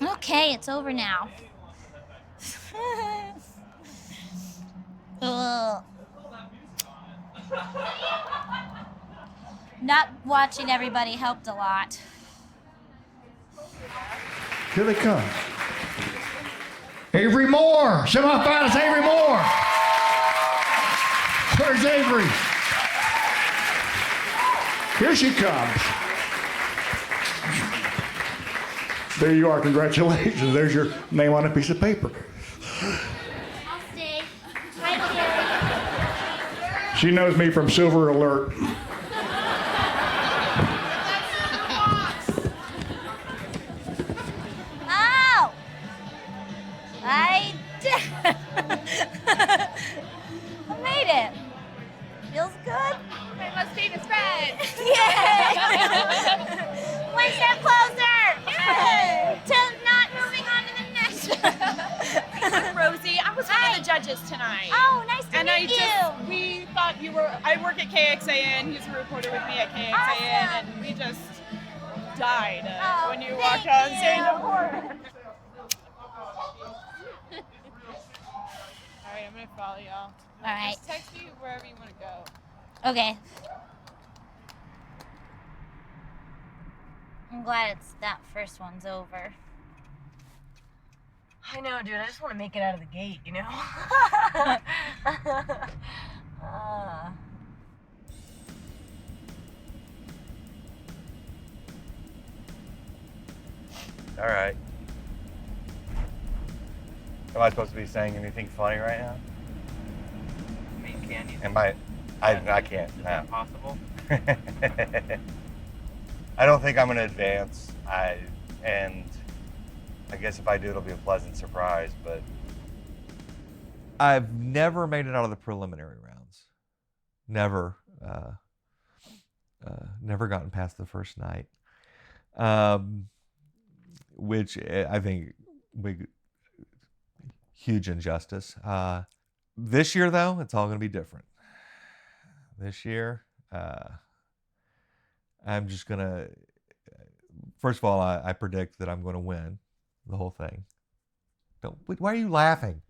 Okay, it's over now. Not watching everybody helped a lot. Here they come. Avery Moore, semifinals Avery Moore. Where's Avery? Here she comes. There you are, congratulations. There's your name on a piece of paper. I'll stay. Hi, She knows me from Silver Alert. Oh! I did. I made it. Feels good. My most famous friend. Yay! One step closer. Yay! To not moving on to the next. I'm Rosie. I was one of the judges tonight. Oh, nice to and meet we thought you were. I work at KXAN. He's a reporter with me at KXAN, and we just died when you walked on stage. All right, I'm gonna follow y'all. All right. Just text me wherever you want to go. Okay. I'm glad that first one's over. I know, dude. I just want to make it out of the gate, you know? All right. Am I supposed to be saying anything funny right now? I mean, can you? I can't. Is that possible? I don't think I'm gonna advance. And I guess if I do, it'll be a pleasant surprise. But I've never made it out of the preliminary rounds. Never. Never gotten past the first night. Which I think huge injustice. This year, though, it's all going to be different. This year, I'm just going to, first of all, I predict that I'm going to win the whole thing. Why are you laughing?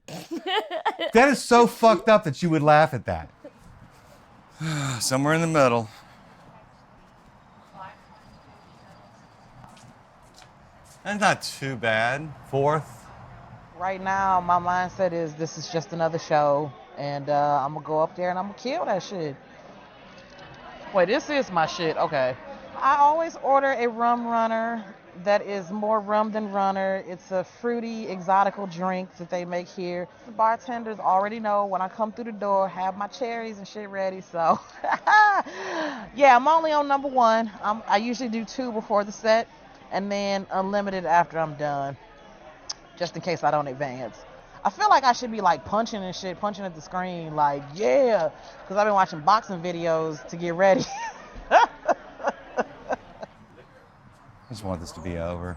That is so fucked up that you would laugh at that. somewhere in the middle. That's not too bad. Fourth. Right now, my mindset is this is just another show, and I'm gonna go up there and I'm gonna kill that shit. Wait, this is my shit. Okay. I always order a rum runner that is more rum than runner. It's a fruity, exotical drink that they make here. The bartenders already know when I come through the door, have my cherries and shit ready. So, yeah, I'm only on number one. I usually do 2 before the set, and then unlimited after I'm done, just in case I don't advance. I feel like I should be like punching and shit, punching at the screen, like, yeah, because I've been watching boxing videos to get ready. I just want this to be over.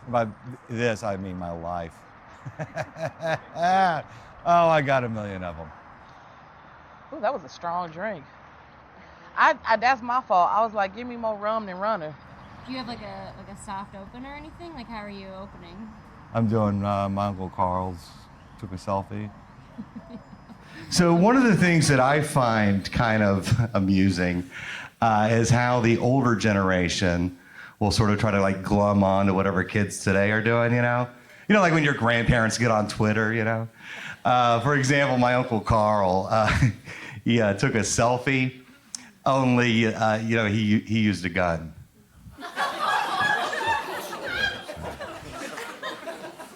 By this, I mean my life. Oh, I got 1 million of them. Ooh, that was a strong drink. That's my fault. I was like, give me more rum than runner. Do you have like a soft open or anything? Like, how are you opening? I'm doing my Uncle Carl's. Took a selfie. So one of the things that I find kind of amusing is how the older generation will sort of try to like glum on to whatever kids today are doing, you know? You know, like when your grandparents get on Twitter, you know? For example, my Uncle Carl, he took a selfie, only, you know, he used a gun.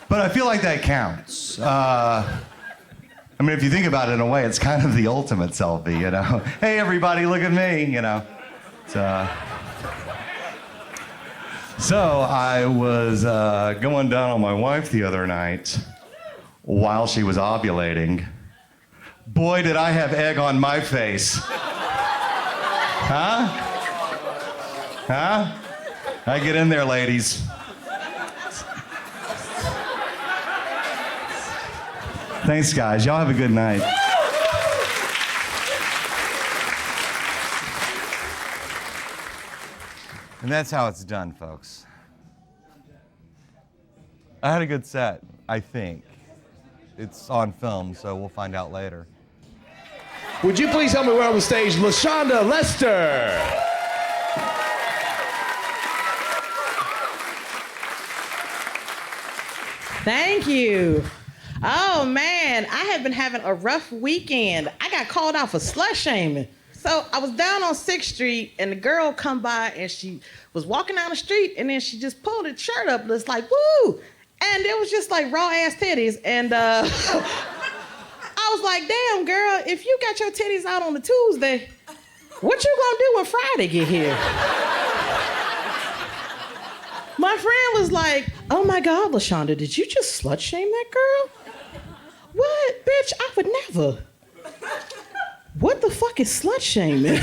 But I feel like that counts. I mean, if you think about it in a way, it's kind of the ultimate selfie, you know? Hey, everybody, look at me, you know? So I was going down on my wife the other night while she was ovulating. Boy, did I have egg on my face. Huh? Huh? I get in there, ladies. Thanks, guys. Y'all have a good night. And that's how it's done, folks. I had a good set, I think. It's on film, so we'll find out later. Would you please help me welcome on stage LaShonda Lester? Thank you. Oh man, I have been having a rough weekend. I got called out for slut shaming. So I was down on 6th Street and the girl come by and she was walking down the street and then she just pulled her shirt up and it's like, woo! And it was just like raw ass titties. And I was like, damn girl, if you got your titties out on the Tuesday, what you gonna do when Friday get here? My friend was like, oh my God, LaShonda, did you just slut shame that girl? What? Bitch, I would never. What the fuck is slut shaming? And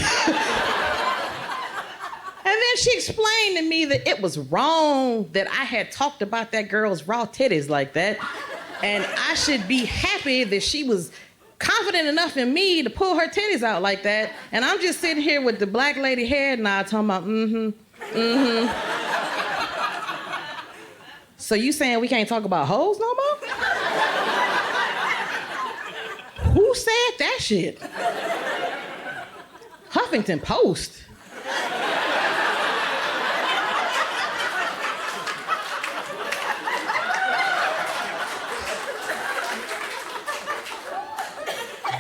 then she explained to me that it was wrong that I had talked about that girl's raw titties like that. And I should be happy that she was confident enough in me to pull her titties out like that. And I'm just sitting here with the black lady head nod talking about, So you saying we can't talk about hoes no more? Who said that shit? Huffington Post.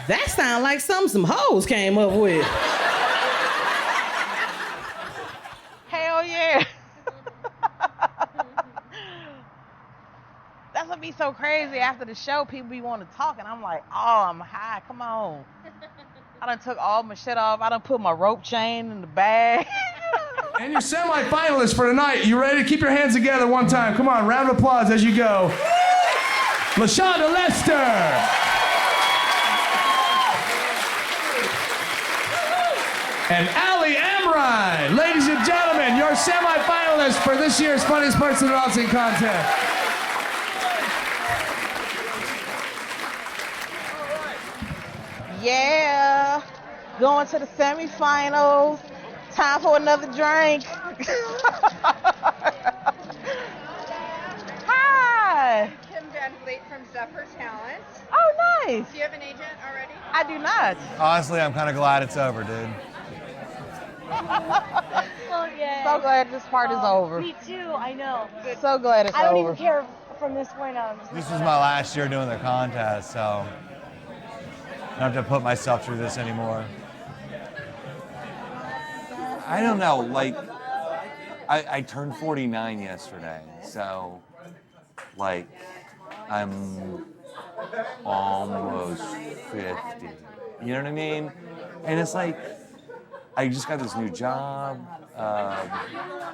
That sound like something some hoes came up with. Hell yeah. That's what be so crazy. After the show, people be wanting to talk, and I'm like, oh, I'm high. Come on. I done took all my shit off. I done put my rope chain in the bag. And your semi-finalists for tonight, you ready to keep your hands together one time? Come on, round of applause as you go. LaShonda Lester. And Ali Amrine. Ladies and gentlemen, your semi-finalists for this year's Funniest Person in Austin contest. Yeah. Going to the semifinals. Time for another drink. Hi. Kim Van Vliet from Zephyr Talent. Oh, nice. Do you have an agent already? I do not. Honestly, I'm kind of glad it's over, dude. Well, yeah. So glad this part is over. Me too, I know. Good. So glad it's I don't over. even care from this point on. This was my last year doing the contest, so I don't have to put myself through this anymore. I don't know, like, I turned 49 yesterday, so, like, I'm almost 50. You know what I mean? And it's like, I just got this new job,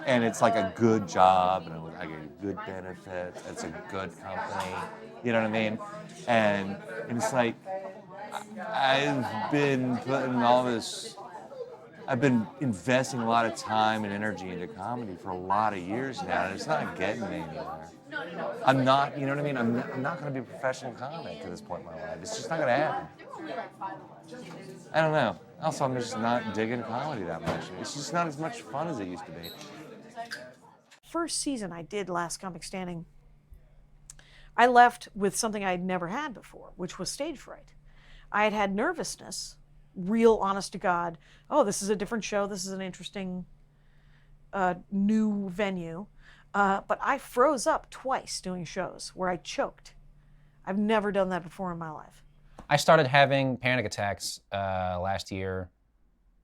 and it's like a good job, and I get good benefits. It's a good company. You know what I mean? And it's like, I've been putting all this. I've been investing a lot of time and energy into comedy for a lot of years now, and it's not getting me anywhere. I'm not, you know what I mean? I'm not going to be a professional comic at this point in my life. It's just not going to happen. I don't know. Also, I'm just not digging comedy that much. It's just not as much fun as it used to be. First season I did Last Comic Standing, I left with something I'd never had before, which was stage fright. I had had nervousness, real honest to God, oh, this is a different show, this is an interesting new venue. But I froze up twice doing shows where I choked. I've never done that before in my life. I started having panic attacks last year.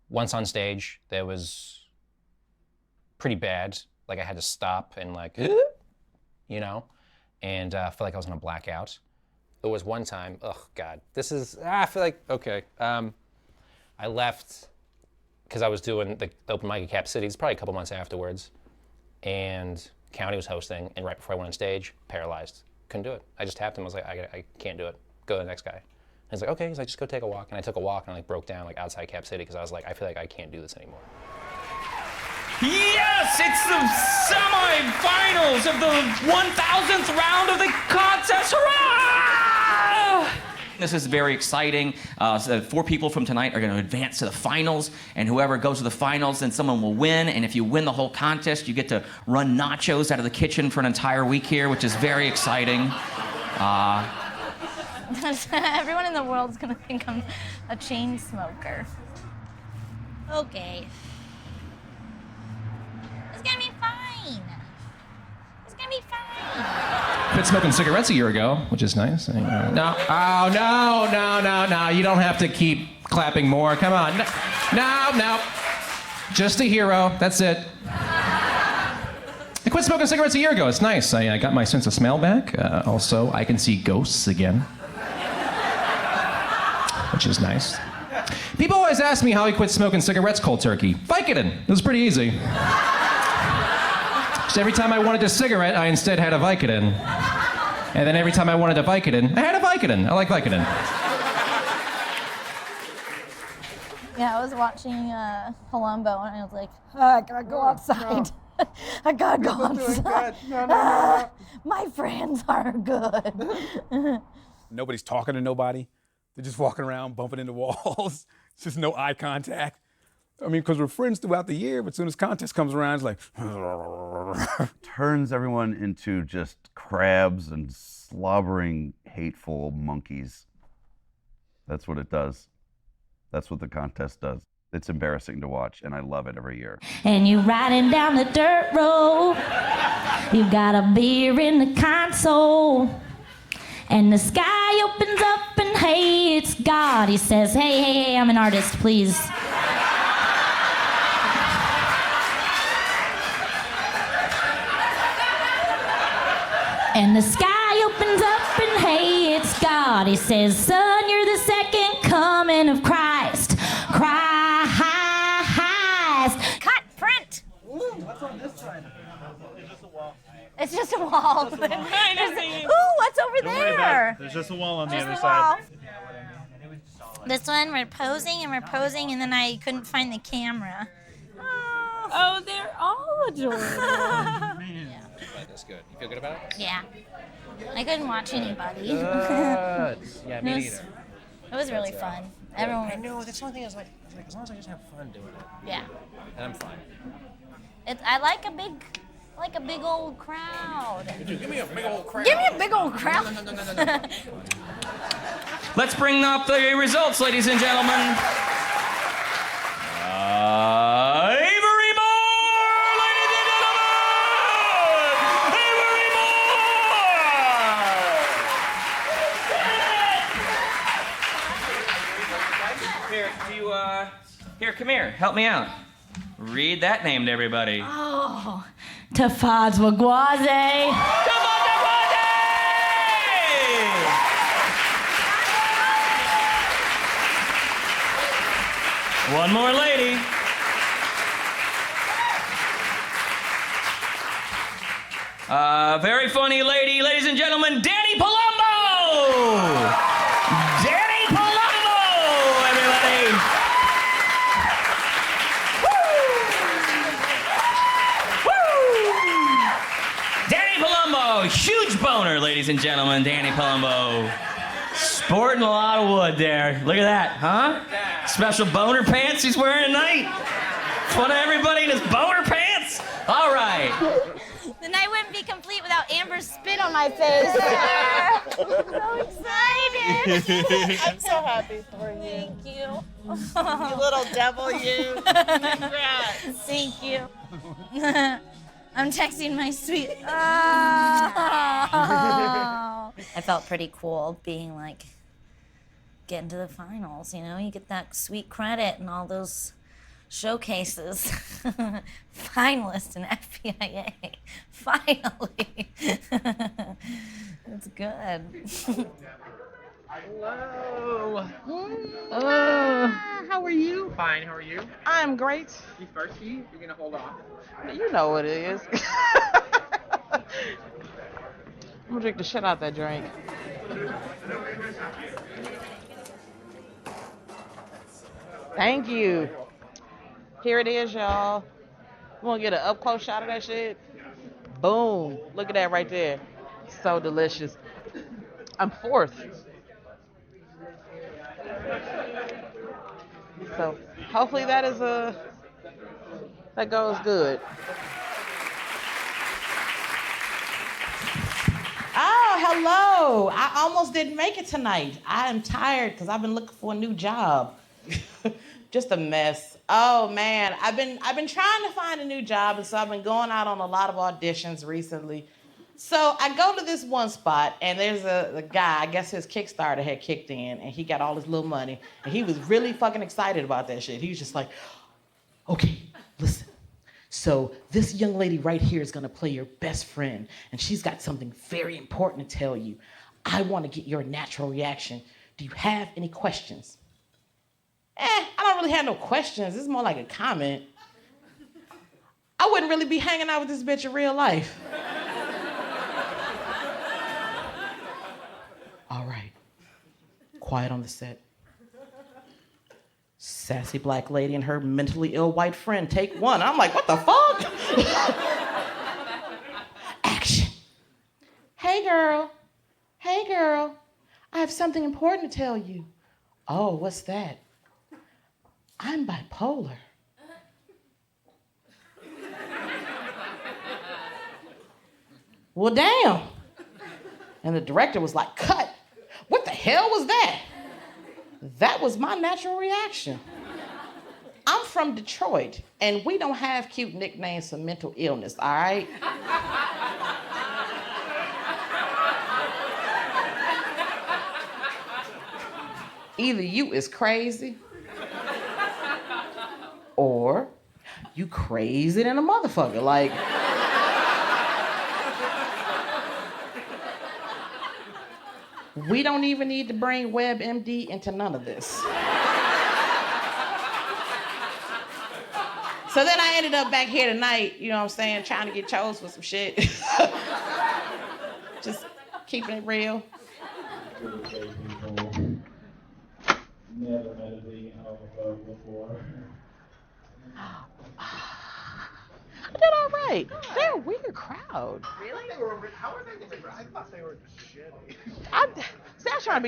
Once on stage, that was pretty bad. Like I had to stop and like, you know, and I felt like I was gonna black out. There was one time, oh God, this is, I feel like, okay. I left because I was doing the open mic at Cap City. It's probably a couple months afterwards. And County was hosting, and right before I went on stage, paralyzed. Couldn't do it. I just tapped him, I was like, I can't do it. Go to the next guy. And he's like, okay. He's like, just go take a walk. And I took a walk and I like broke down like outside Cap City because I was like, I feel like I can't do this anymore. Yes, it's the semi-finals of the 1000th round of the contest. Hurrah! This is very exciting. So 4 people from tonight are going to advance to the finals, and whoever goes to the finals, then someone will win. And if you win the whole contest, you get to run nachos out of the kitchen for an entire week here, which is very exciting. Everyone in the world is gonna think I'm a chain smoker. Okay. It's gonna be fine. It's gonna be fine. Quit smoking cigarettes a year ago, which is nice. No, you don't have to keep clapping more. Come on. No. Just a hero. That's it. I quit smoking cigarettes a year ago. It's nice. I got my sense of smell back. Also, I can see ghosts again, which is nice. People always ask me how I quit smoking cigarettes cold turkey. Vicodin. It was pretty easy. So every time I wanted a cigarette, I instead had a Vicodin. And then every time I wanted a Vicodin, I had a Vicodin. I like Vicodin. Yeah, I was watching Columbo and I was like, I gotta go outside. I gotta go outside. No. My friends are good. Nobody's talking to nobody. They're just walking around, bumping into walls. It's just no eye contact. I mean, because we're friends throughout the year, but as soon as contest comes around, it's like... Turns everyone into just crabs and slobbering, hateful monkeys. That's what it does. That's what the contest does. It's embarrassing to watch, and I love it every year. And you're riding down the dirt road. You've got a beer in the console. And the sky opens up and hey, it's God. He says, hey, I'm an artist, please. And the sky opens up and hey, it's God. He says, son, you're the second coming of Christ. Christ. Cut, print. What's on this side? It's just a wall. Ooh, what's over there? There's just a wall on the Just other a side. This one, we're posing, and then I couldn't find the camera. Oh, they're all adorable. That's good. You feel good about it? Yeah. I couldn't watch anybody. Good. Yeah, me neither. It was really fun. Everyone. I know. That's the only thing. I was like, as long as I just have fun doing it. Yeah. And I'm fine. I like a big old crowd. Give me a big old crowd. Give me a big old crowd. Let's bring up the results, ladies and gentlemen. Avery Moore, ladies and gentlemen! Avery Moore! Here, come here. Help me out. Read that name to everybody. Oh, Tafaz Wagwaze. One more lady. Very funny lady, ladies and gentlemen, Danny Palumbo! Danny Palumbo, everybody! Danny Palumbo, huge boner, ladies and gentlemen, Danny Palumbo. Sporting a lot of wood there. Look at that, huh? Special boner pants he's wearing tonight. Fun of everybody in his boner pants. All right. The night wouldn't be complete without Amber's spit on my face. I'm so excited. I'm so happy for you. Thank you. You little devil, you. Congrats. Thank you. I'm texting my sweet. Oh. I felt pretty cool being like, getting to the finals, you know? You get that sweet credit and all those showcases. Finalist in FPIA. Finally. It's good. Hello. How are you? Fine, how are you? I'm great. You thirsty? You're gonna hold on. You know what it is. I'm gonna drink the shit out that drink. Thank you. Here it is, y'all. You wanna get an up close shot of that shit? Boom. Look at that right there. So delicious. I'm fourth. So hopefully that goes good. Oh, hello. I almost didn't make it tonight. I am tired because I've been looking for a new job. Just a mess. Oh man, I've been trying to find a new job, and so I've been going out on a lot of auditions recently. So I go to this one spot, and there's a guy, I guess his Kickstarter had kicked in, and he got all his little money, and he was really fucking excited about that shit. He was just like, okay, listen. So this young lady right here is gonna play your best friend, and she's got something very important to tell you. I wanna get your natural reaction. Do you have any questions? I don't really have no questions. This is more like a comment. I wouldn't really be hanging out with this bitch in real life. All right, quiet on the set. Sassy black lady and her mentally ill white friend, take one. I'm like, what the fuck? Action. Hey girl, I have something important to tell you. Oh, what's that? I'm bipolar. Well, damn. And the director was like, cut. What the hell was that? That was my natural reaction. I'm from Detroit, and we don't have cute nicknames for mental illness, all right? Either you is crazy, or you crazy than a motherfucker. Like, we don't even need to bring WebMD into none of this. So then I ended up back here tonight, you know what I'm saying, trying to get chose for some shit. Just keeping it real. Never met a vegan homophobe before. I did all right. They're a weird crowd. Really? How are they? I thought they were just shitty. I was trying to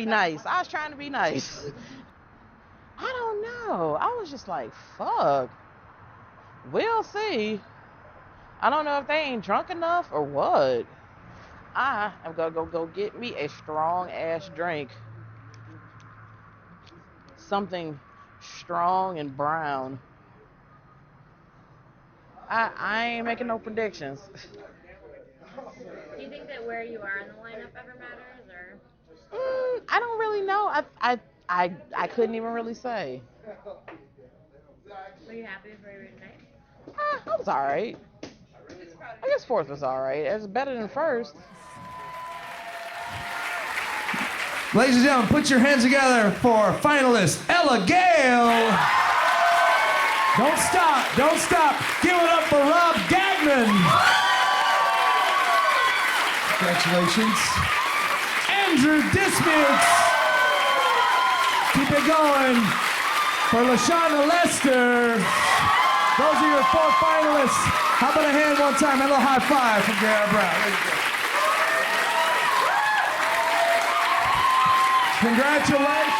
be nice. I don't know. I was just like, fuck. We'll see. I don't know if they ain't drunk enough or what. I am gonna go get me a strong ass drink. Something strong and brown. I ain't making no predictions. Do you think that where you are in the lineup ever matters, or? I don't really know. I couldn't even really say. Were you happy for your night? I was all right. I guess fourth was all right. It was better than first. Ladies and gentlemen, put your hands together for finalist Ella Gale. Don't stop. Give it up for Rob Gagnon. Congratulations. Andrew Dismukes. Keep it going for LaShonda Lester. Those are your 4 finalists. How about a hand one time? A little high five from Garrett Brown. There you go. Congratulations.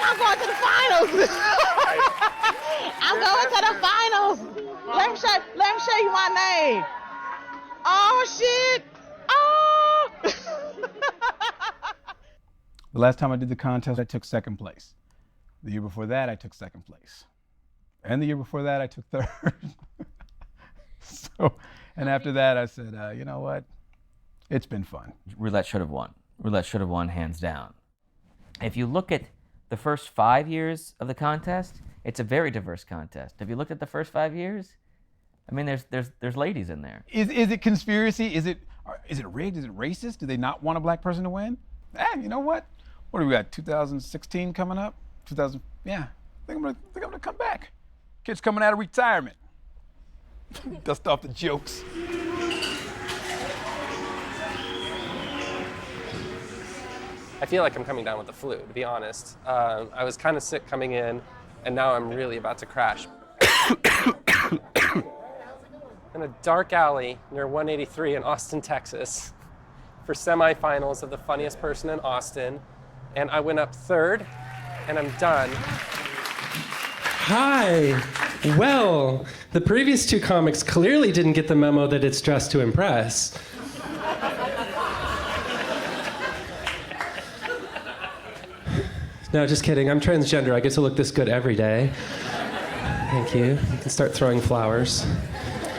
I'm going to the finals. I'm going to the finals. Let me show you my name. Oh, shit. Oh. The last time I did the contest, I took second place. The year before that, I took second place. And the year before that, I took third. And after that, I said, you know what? It's been fun. Roulette should have won. Roulette should have won hands down. If you look at the first 5 years of the contest, it's a very diverse contest. Have you looked at the first 5 years? I mean, there's ladies in there. Is it conspiracy? Is it rigged? Is it racist? Do they not want a black person to win? You know what? What do we got? 2016 coming up? Yeah. I think I'm gonna come back. Kid's coming out of retirement. Dust off the jokes. I feel like I'm coming down with the flu, to be honest. I was kind of sick coming in, and now I'm really about to crash. In a dark alley near 183 in Austin, Texas, for semifinals of the Funniest Person in Austin, and I went up third, and I'm done. Hi. Well, the previous 2 comics clearly didn't get the memo that it's dressed to impress. No, just kidding. I'm transgender. I get to look this good every day. Thank you. You can start throwing flowers.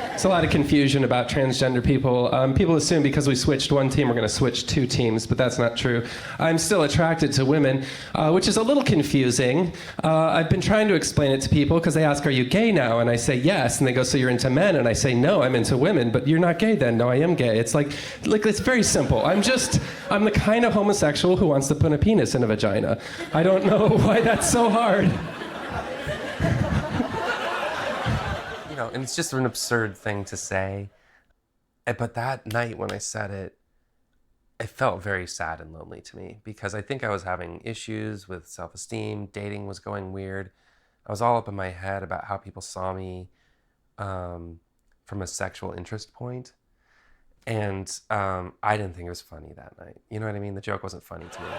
There's a lot of confusion about transgender people. People assume because we switched one team, we're going to switch two teams, but that's not true. I'm still attracted to women, which is a little confusing. I've been trying to explain it to people because they ask, are you gay now? And I say, yes. And they go, so you're into men? And I say, no, I'm into women. But you're not gay then? No, I am gay. It's like it's very simple. I'm the kind of homosexual who wants to put a penis in a vagina. I don't know why that's so hard. And it's just an absurd thing to say. But that night when I said it, it felt very sad and lonely to me because I think I was having issues with self-esteem. Dating was going weird. I was all up in my head about how people saw me from a sexual interest point. And I didn't think it was funny that night. You know what I mean? The joke wasn't funny to me.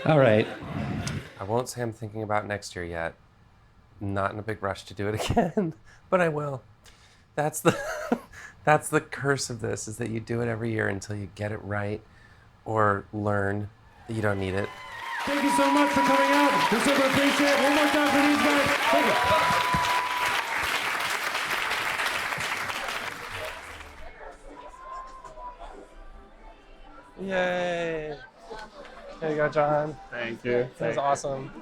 All right. I won't say I'm thinking about next year yet. I'm not in a big rush to do it again, but I will. That's the curse of this, is that you do it every year until you get it right or learn that you don't need it. Thank you so much for coming out. We super appreciate it. One more time for these guys. Thank you. Yay. There you go, John. Thank you. That was awesome.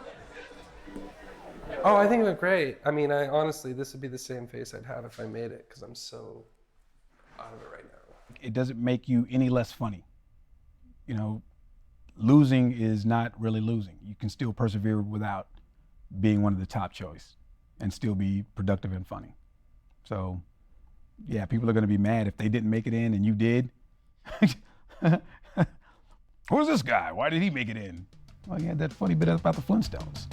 Oh, I think it went great. I mean, honestly, this would be the same face I'd have if I made it, because I'm so out of it right now. It doesn't make you any less funny. You know, losing is not really losing. You can still persevere without being one of the top choice and still be productive and funny. So, yeah, people are going to be mad if they didn't make it in and you did. Who's this guy? Why did he make it in? Well, he had that funny bit about the Flintstones.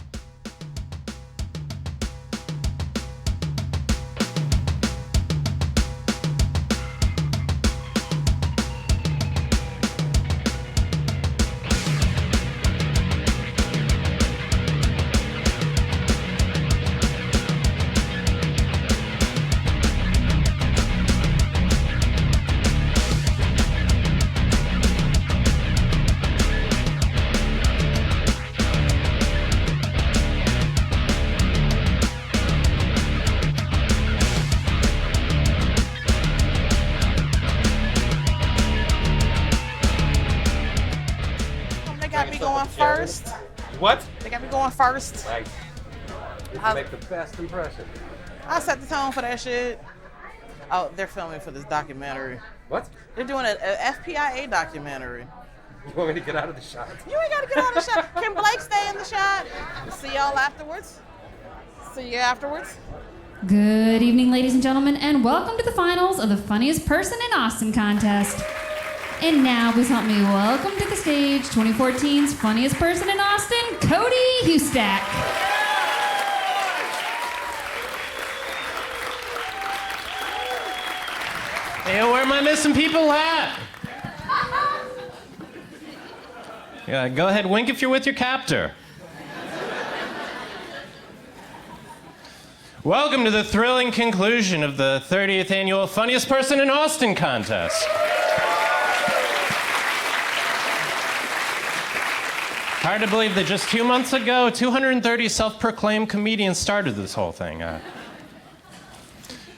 First. What? They got me going first. Right. You I'll- can make the best impression. I set the tone for that shit. Oh, they're filming for this documentary. What? They're doing an FPIA documentary. You want me to get out of the shot? You ain't gotta get out of the shot. Can Blake stay in the shot? See y'all afterwards. See you afterwards. Good evening, ladies and gentlemen, and welcome to the finals of the Funniest Person in Austin contest. And now, please help me welcome to the stage 2014's Funniest Person in Austin, Cody Hustack. Hey, where am I missing people at? Yeah, go ahead, wink if you're with your captor. Welcome to the thrilling conclusion of the 30th annual Funniest Person in Austin contest. Hard to believe that just 2 months ago, 230 self-proclaimed comedians started this whole thing.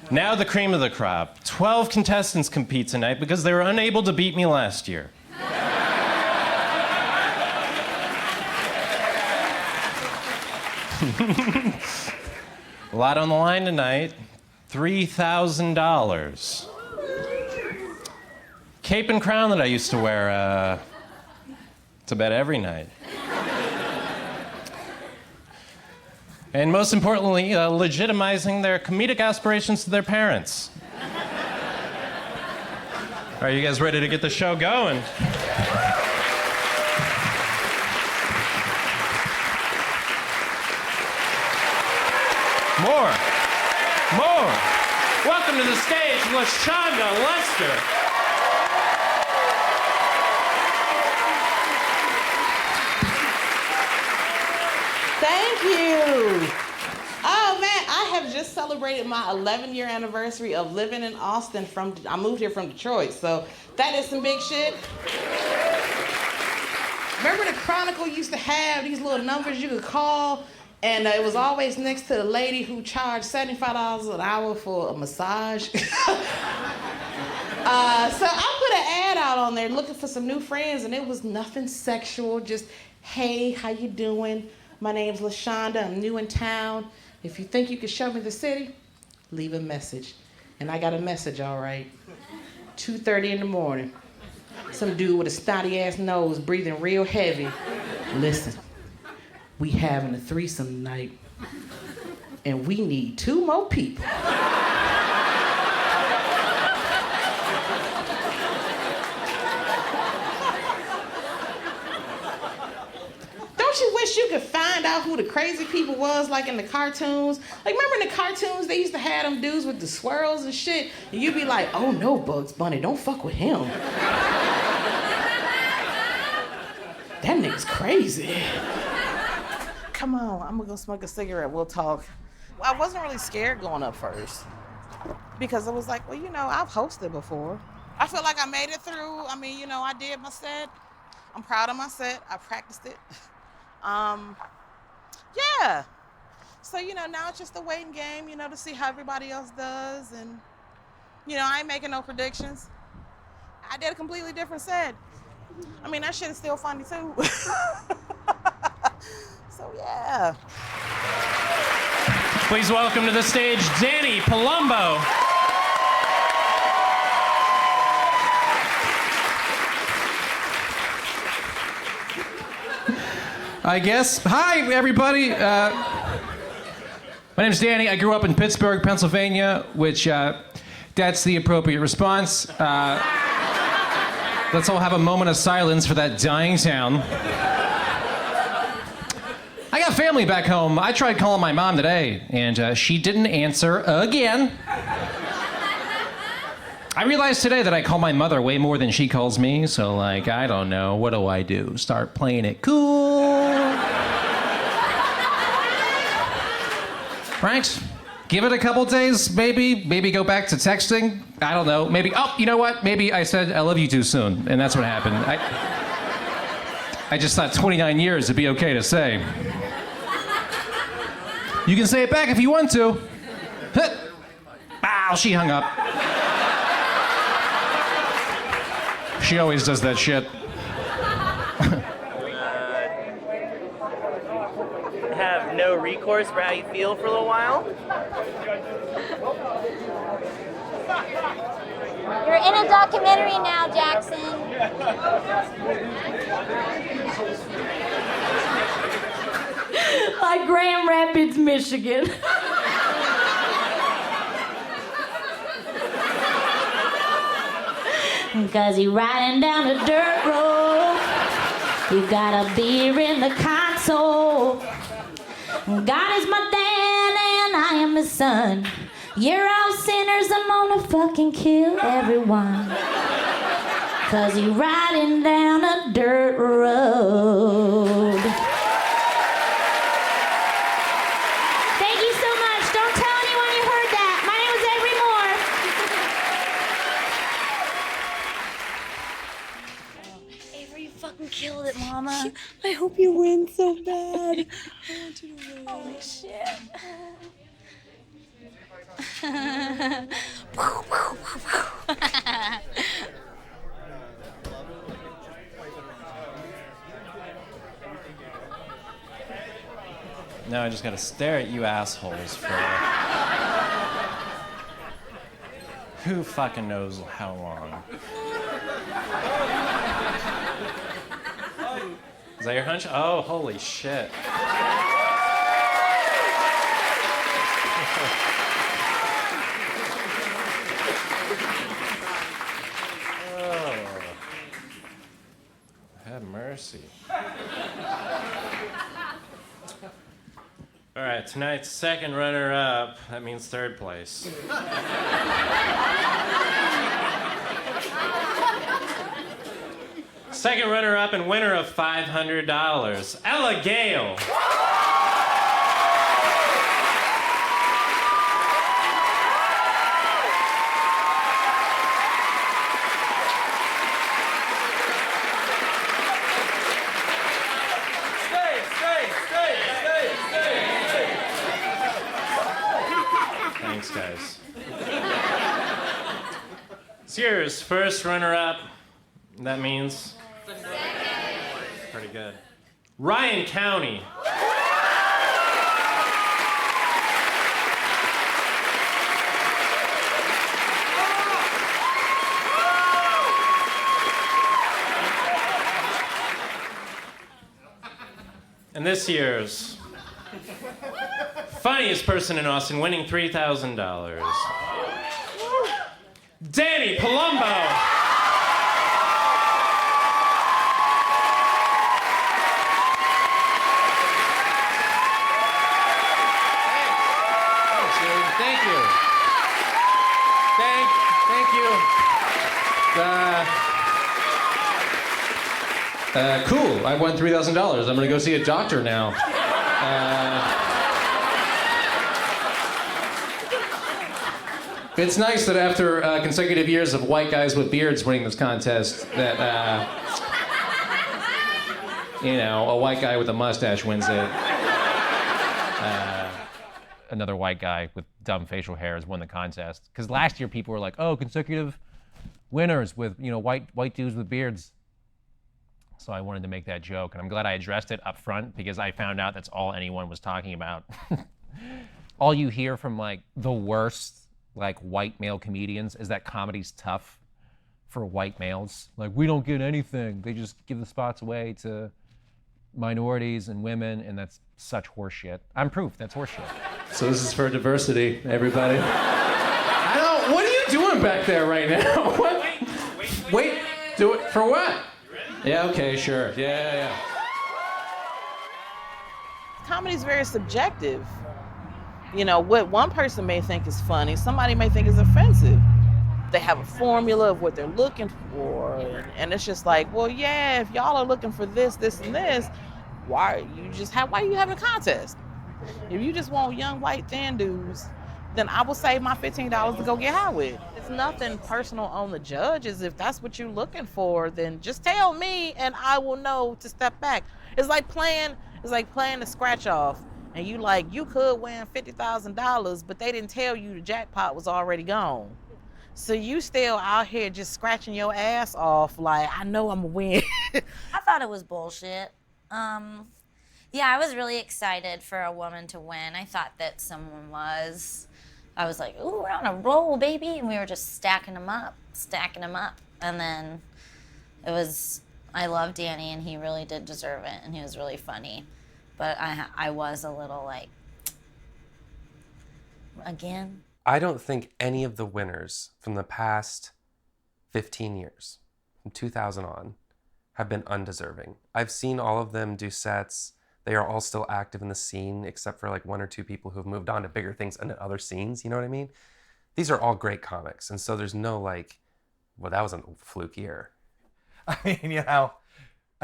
Now the cream of the crop. 12 contestants compete tonight because they were unable to beat me last year. A lot on the line tonight. $3,000. Cape and crown that I used to wear to bed every night. And most importantly, legitimizing their comedic aspirations to their parents. All right, you guys ready to get the show going? More. Welcome to the stage, LaShonda Lester. Thank you. Oh man, I have just celebrated my 11-year anniversary of living in Austin. I moved here from Detroit, so that is some big shit. Remember the Chronicle used to have these little numbers you could call, and it was always next to the lady who charged $75 an hour for a massage. So I put an ad out on there looking for some new friends, and it was nothing sexual, just, hey, how you doing? My name's LaShonda, I'm new in town. If you think you can show me the city, leave a message. And I got a message, all right. 2:30 in the morning. Some dude with a snotty ass nose breathing real heavy. Listen, we having a threesome tonight, and we need 2 more people. Don't you wish you could find out who the crazy people was, like in the cartoons? Like, remember in the cartoons, they used to have them dudes with the swirls and shit, and you'd be like, oh no, Bugs Bunny, don't fuck with him. That nigga's crazy. Come on, I'm gonna go smoke a cigarette, we'll talk. I wasn't really scared going up first, because I was like, well, you know, I've hosted before. I feel like I made it through. I mean, you know, I did my set. I'm proud of my set, I practiced it. Yeah. So, you know, now it's just a waiting game, you know, to see how everybody else does. And, you know, I ain't making no predictions. I did a completely different set. I mean, that shit is still funny too. So, yeah. Please welcome to the stage, Danny Palumbo. I guess. Hi, everybody. My name's Danny. I grew up in Pittsburgh, Pennsylvania, which that's the appropriate response. Let's all have a moment of silence for that dying town. I got family back home. I tried calling my mom today, and she didn't answer again. I realized today that I call my mother way more than she calls me, so, like, I don't know. What do I do? Start playing it cool? Right? Give it a couple days, maybe. Maybe go back to texting. I don't know. Maybe, oh, you know what? Maybe I said I love you too soon, and that's what happened. I just thought 29 years would be okay to say. You can say it back if you want to. Ow, she hung up. She always does that shit. Have no recourse for how you feel for a little while? You're in a documentary now, Jackson. Like Grand Rapids, Michigan. Cause you're riding down a dirt road. You got a beer in the console. God is my dad and I am his son. You're all sinners, I'm gonna fucking kill everyone. Cause you're riding down a dirt road. Thank you so much. Don't tell anyone you heard that. My name is Avery Moore. Avery, you fucking killed it, Mama. I hope you win so bad. I want you to win. Holy shit. Now I just gotta stare at you assholes for who fucking knows how long. Is that your hunch? Oh, holy shit. Oh. Have mercy. All right, tonight's second runner-up, that means third place. Second runner-up and winner of $500, Ella Gale. Thanks, guys. Here's first runner-up. That means? Pretty good. Ryan County. And this year's funniest person in Austin, winning $3,000. Danny Palumbo. Thank you. Thank you. Cool. I won $3,000. I'm gonna go see a doctor now. It's nice that after consecutive years of white guys with beards winning this contest, that a white guy with a mustache wins it. Another white guy with dumb facial hair has won the contest. Because last year people were like, oh, consecutive winners with white dudes with beards. So I wanted to make that joke, and I'm glad I addressed it up front because I found out that's all anyone was talking about. All you hear from the worst white male comedians is that comedy's tough for white males. We don't get anything. They just give the spots away to minorities and women, and that's such horseshit. I'm proof that's horseshit. So this is for diversity, everybody. What are you doing back there right now? What? Wait, do it for what? Yeah, okay, sure. Yeah. Comedy's very subjective. What one person may think is funny, somebody may think is offensive. They have a formula of what they're looking for, and it's just well, yeah, if y'all are looking for this, this, and this, why are you having a contest? If you just want young white thin dudes, then I will save my $15 to go get high with. It's nothing personal on the judges. If that's what you're looking for, then just tell me and I will know to step back. It's like playing the scratch off, and you could win $50,000, but they didn't tell you the jackpot was already gone. So you still out here just scratching your ass off I know I'm gonna win. I thought it was bullshit. Yeah, I was really excited for a woman to win. I thought that someone was. I was like, ooh, we're on a roll, baby. And we were just stacking them up. And then I love Danny, and he really did deserve it, and he was really funny. But I was a little again. I don't think any of the winners from the past 15 years, from 2000 on, have been undeserving. I've seen all of them do sets. They are all still active in the scene, except for one or two people who have moved on to bigger things and other scenes, you know what I mean? These are all great comics, and so there's no well, that was a fluke year. I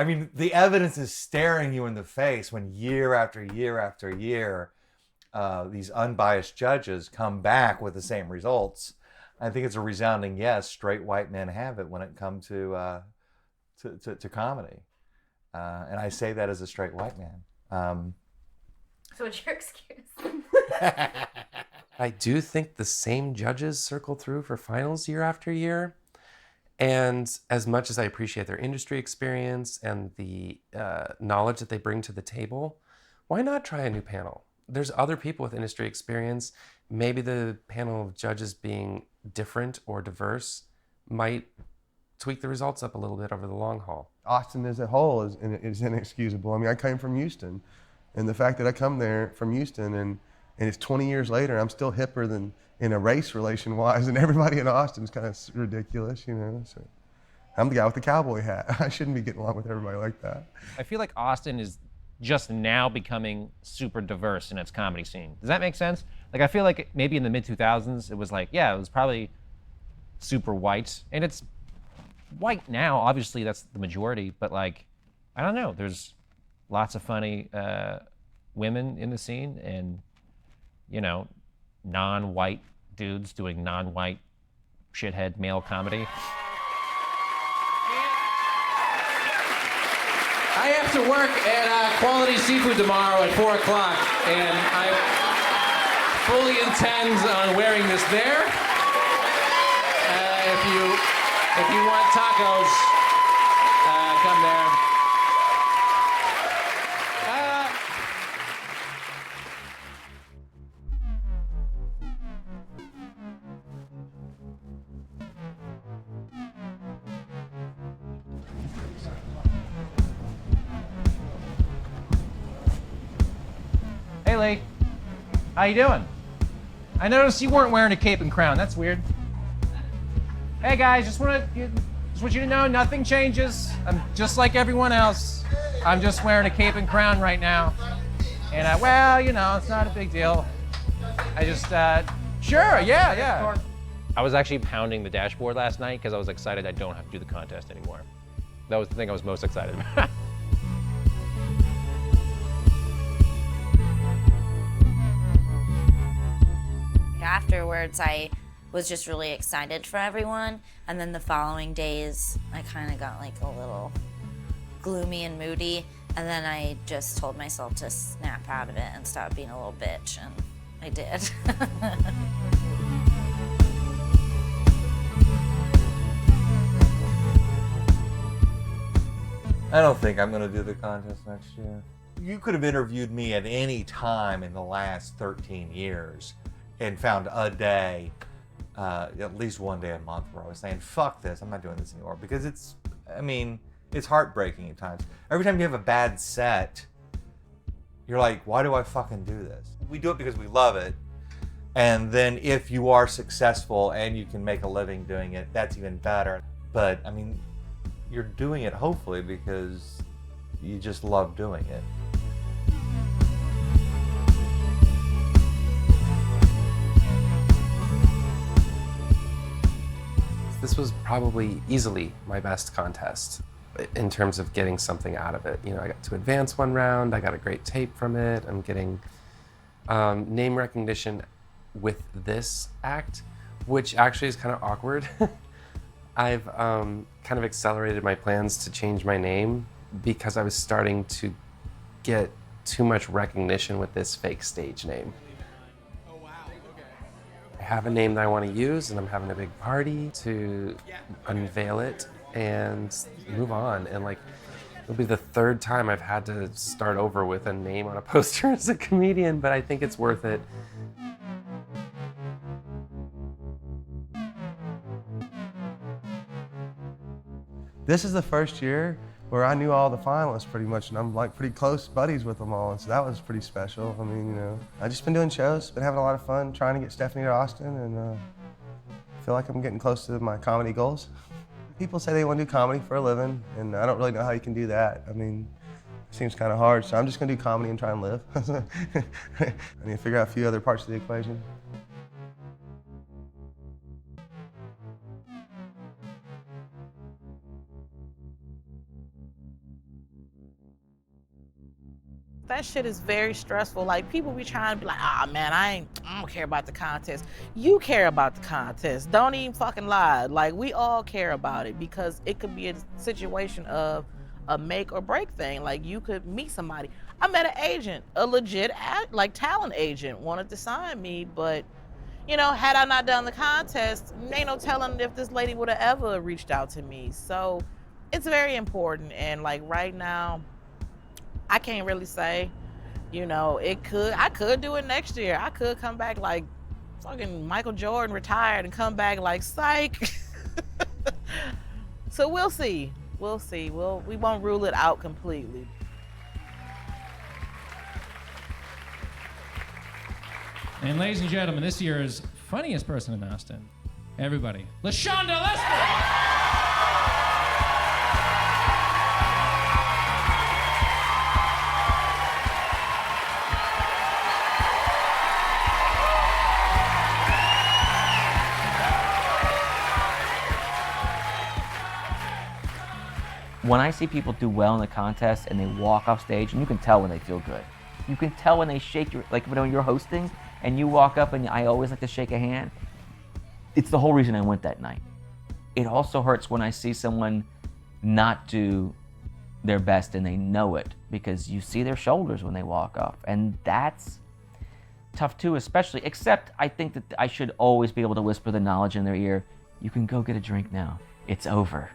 mean, the evidence is staring you in the face when year after year after year, these unbiased judges come back with the same results. I think it's a resounding yes. Straight white men have it when it comes to comedy, and I say that as a straight white man. So what's your excuse? I do think the same judges circle through for finals year after year. And as much as I appreciate their industry experience and the knowledge that they bring to the table, why not try a new panel? There's other people with industry experience. Maybe the panel of judges being different or diverse might tweak the results up a little bit over the long haul. Austin as a whole is inexcusable. I mean, I came from Houston, and the fact that I come there from Houston and it's 20 years later, I'm still hipper than in a race relation-wise, and everybody in Austin is kind of ridiculous, So I'm the guy with the cowboy hat. I shouldn't be getting along with everybody like that. I feel like Austin is just now becoming super diverse in its comedy scene. Does that make sense? I feel like maybe in the mid-2000s, it was it was probably super white, and it's white now. Obviously, that's the majority, but I don't know. There's lots of funny women in the scene, and non-white dudes doing non-white shithead male comedy. I have to work at Quality Seafood tomorrow at 4 o'clock, and fully intends on wearing this there. If you want tacos, come there. Hey, Lee. How you doing? I noticed you weren't wearing a cape and crown. That's weird. Hey, guys, just want you to know nothing changes. I'm just like everyone else. I'm just wearing a cape and crown right now. And, well, you know, it's not a big deal. I just, sure, yeah. I was actually pounding the dashboard last night because I was excited I don't have to do the contest anymore. That was the thing I was most excited about. Afterwards, I was just really excited for everyone, and then the following days, I kind of got like a little gloomy and moody, and then I just told myself to snap out of it and stop being a little bitch, and I did. I don't think I'm going to do the contest next year. You could have interviewed me at any time in the last 13 years and found a day, at least one day a month, where I was saying, fuck this, I'm not doing this anymore. Because it's heartbreaking at times. Every time you have a bad set, you're like, why do I fucking do this? We do it because we love it. And then if you are successful and you can make a living doing it, that's even better. But, I mean, you're doing it hopefully because you just love doing it. This was probably easily my best contest in terms of getting something out of it. You know, I got to advance one round, I got a great tape from it, I'm getting name recognition with this act, which actually is kind of awkward. I've kind of accelerated my plans to change my name because I was starting to get too much recognition with this fake stage name. I have a name that I want to use, and I'm having a big party to unveil it and move on. And like, it'll be the third time I've had to start over with a name on a poster as a comedian, but I think it's worth it. This is the first year where I knew all the finalists pretty much, and I'm like pretty close buddies with them all, and so that was pretty special. I mean, you know, I've just been doing shows, been having a lot of fun trying to get Stephanie to Austin, and feel like I'm getting close to my comedy goals. People say they want to do comedy for a living, and I don't really know how you can do that. I mean, it seems kind of hard, so I'm just gonna do comedy and try and live. I need to figure out a few other parts of the equation. That shit is very stressful. Like, people be trying to be like, ah, man, I don't care about the contest. You care about the contest. Don't even fucking lie. Like, we all care about it because it could be a situation of a make or break thing. Like, you could meet somebody. I met an agent, a legit talent agent, wanted to sign me, but you know, had I not done the contest, ain't no telling if this lady would have ever reached out to me. So it's very important. And like right now, I can't really say, you know, I could do it next year. I could come back like fucking Michael Jordan retired and come back like psych. So we'll see. We'll see. We won't rule it out completely. And ladies and gentlemen, this year's funniest person in Austin, everybody, LaShonda Lester! When I see people do well in the contest and they walk off stage, and you can tell when they feel good. You can tell when they shake your, like when you're hosting and you walk up, and I always like to shake a hand. It's the whole reason I went that night. It also hurts when I see someone not do their best and they know it, because you see their shoulders when they walk off. And that's tough too, especially, except I think that I should always be able to whisper the knowledge in their ear. You can go get a drink now. It's over.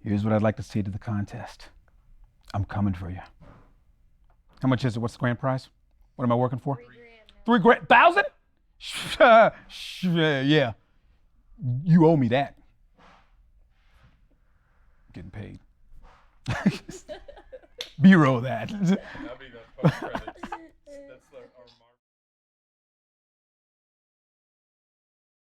Here's what I'd like to say to the contest. I'm coming for you. How much is it? What's the grand prize? What am I working for? $3 grand. $1,000? Yeah. You owe me that. Getting paid. B-roll that.